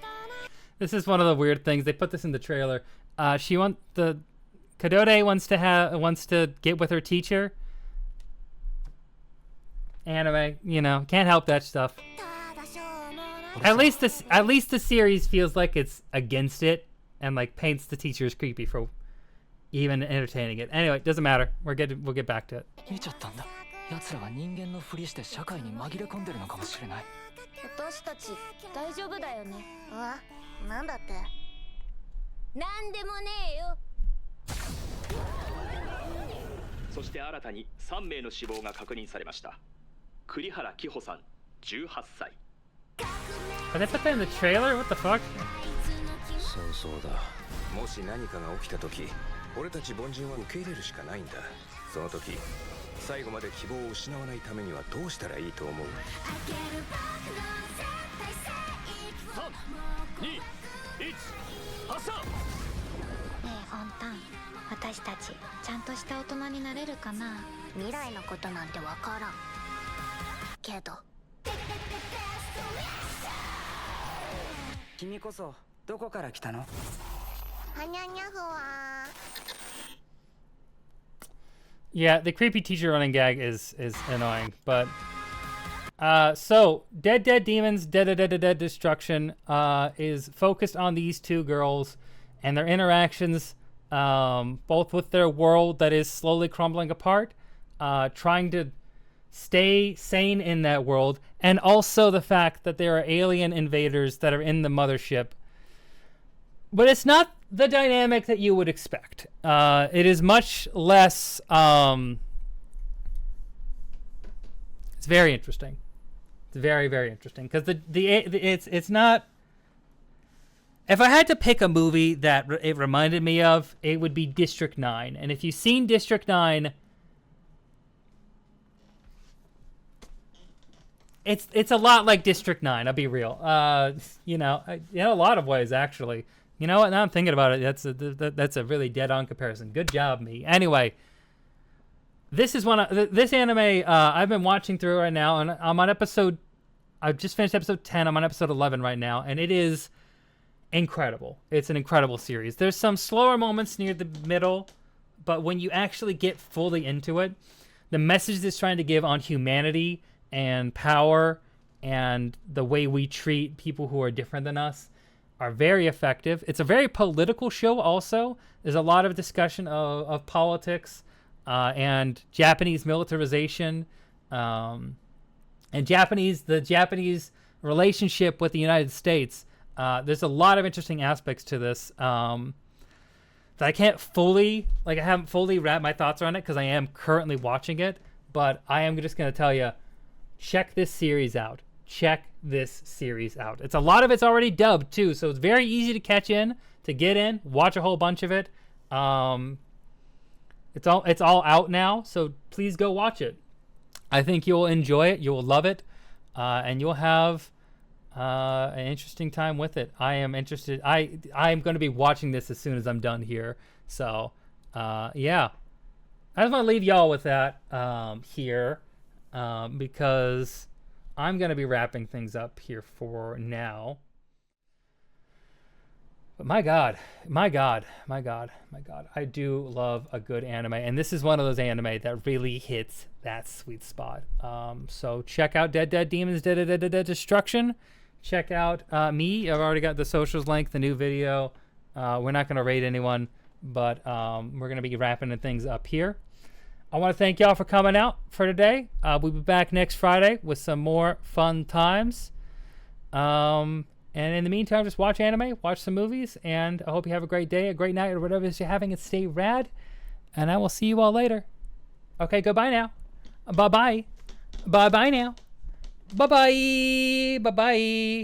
This is one of the weird things. They put this in the trailer. Kadode wants to get with her teacher. Anime, you know, can't help that stuff. At least the series feels like it's against it and like paints the teacher as creepy for even entertaining it. Anyway, it doesn't matter. We'll get back to it. 奴らが人間のふりして社会に紛れ込んでるのかもしれない。私たち大丈夫だよね。あ、なんだって。なんでもねえよ。そして新たに3名の死亡が確認されました。栗原希穂さん、18歳。Did they put that in the trailer? What the fuck? そうだ。もし何かが起きた時、俺たち凡人は受け入れるしかないんだ。その時、最後まで希望を失わないためにはどうしたらいいと思う？ 3、2、1、発射！ねえフォンタン、私たちちゃんとした大人になれるかな。未来のことなんてわからんけど。君こそどこから来たの？はにゃにゃふわ。 Yeah, the creepy teacher running gag is annoying, but so Dead Demons Dead Destruction is focused on these two girls and their interactions, both with their world that is slowly crumbling apart, trying to stay sane in that world, and also the fact that there are alien invaders that are in the mothership. But it's not the dynamic that you would expect. It is much less. It's very interesting. It's very, very interesting because it's not. If I had to pick a movie that it reminded me of, it would be District 9. And if you've seen District 9, it's a lot like District 9. I'll be real. In a lot of ways, actually. You know what? Now I'm thinking about it. That's a really dead-on comparison. Good job, me. Anyway, this is this anime I've been watching through right now, and I'm on episode. I've just finished episode 10. I'm on episode 11 right now, and it is incredible. It's an incredible series. There's some slower moments near the middle, but when you actually get fully into it, the message it's trying to give on humanity and power and the way we treat people who are different than us are very effective. It's a very political show also. There's a lot of discussion of politics and Japanese militarization and the Japanese relationship with the United States. There's a lot of interesting aspects to this that I can't fully, I haven't fully wrapped my thoughts around it because I am currently watching it, but I am just going to tell you, check this series out. Check this series out. It's a lot of it's already dubbed too, so it's very easy to catch in, to get in, watch a whole bunch of it. It's all out now, so please go watch it. I think you'll enjoy it, you'll love it, and you'll have an interesting time with it. I am interested. I am going to be watching this as soon as I'm done here. So yeah, I just want to leave y'all with that here because I'm going to be wrapping things up here for now. But my God, I do love a good anime. And this is one of those anime that really hits that sweet spot. So check out Dead Demons Dead Destruction. Check out me. I've already got the socials link, the new video. We're not going to raid anyone, but we're going to be wrapping things up here. I want to thank y'all for coming out for today. We'll be back next Friday with some more fun times. And in the meantime, just watch anime, watch some movies, and I hope you have a great day, a great night, or whatever it is you're having, and stay rad. And I will see you all later. Okay, goodbye now. Bye-bye. Bye-bye now. Bye-bye. Bye-bye.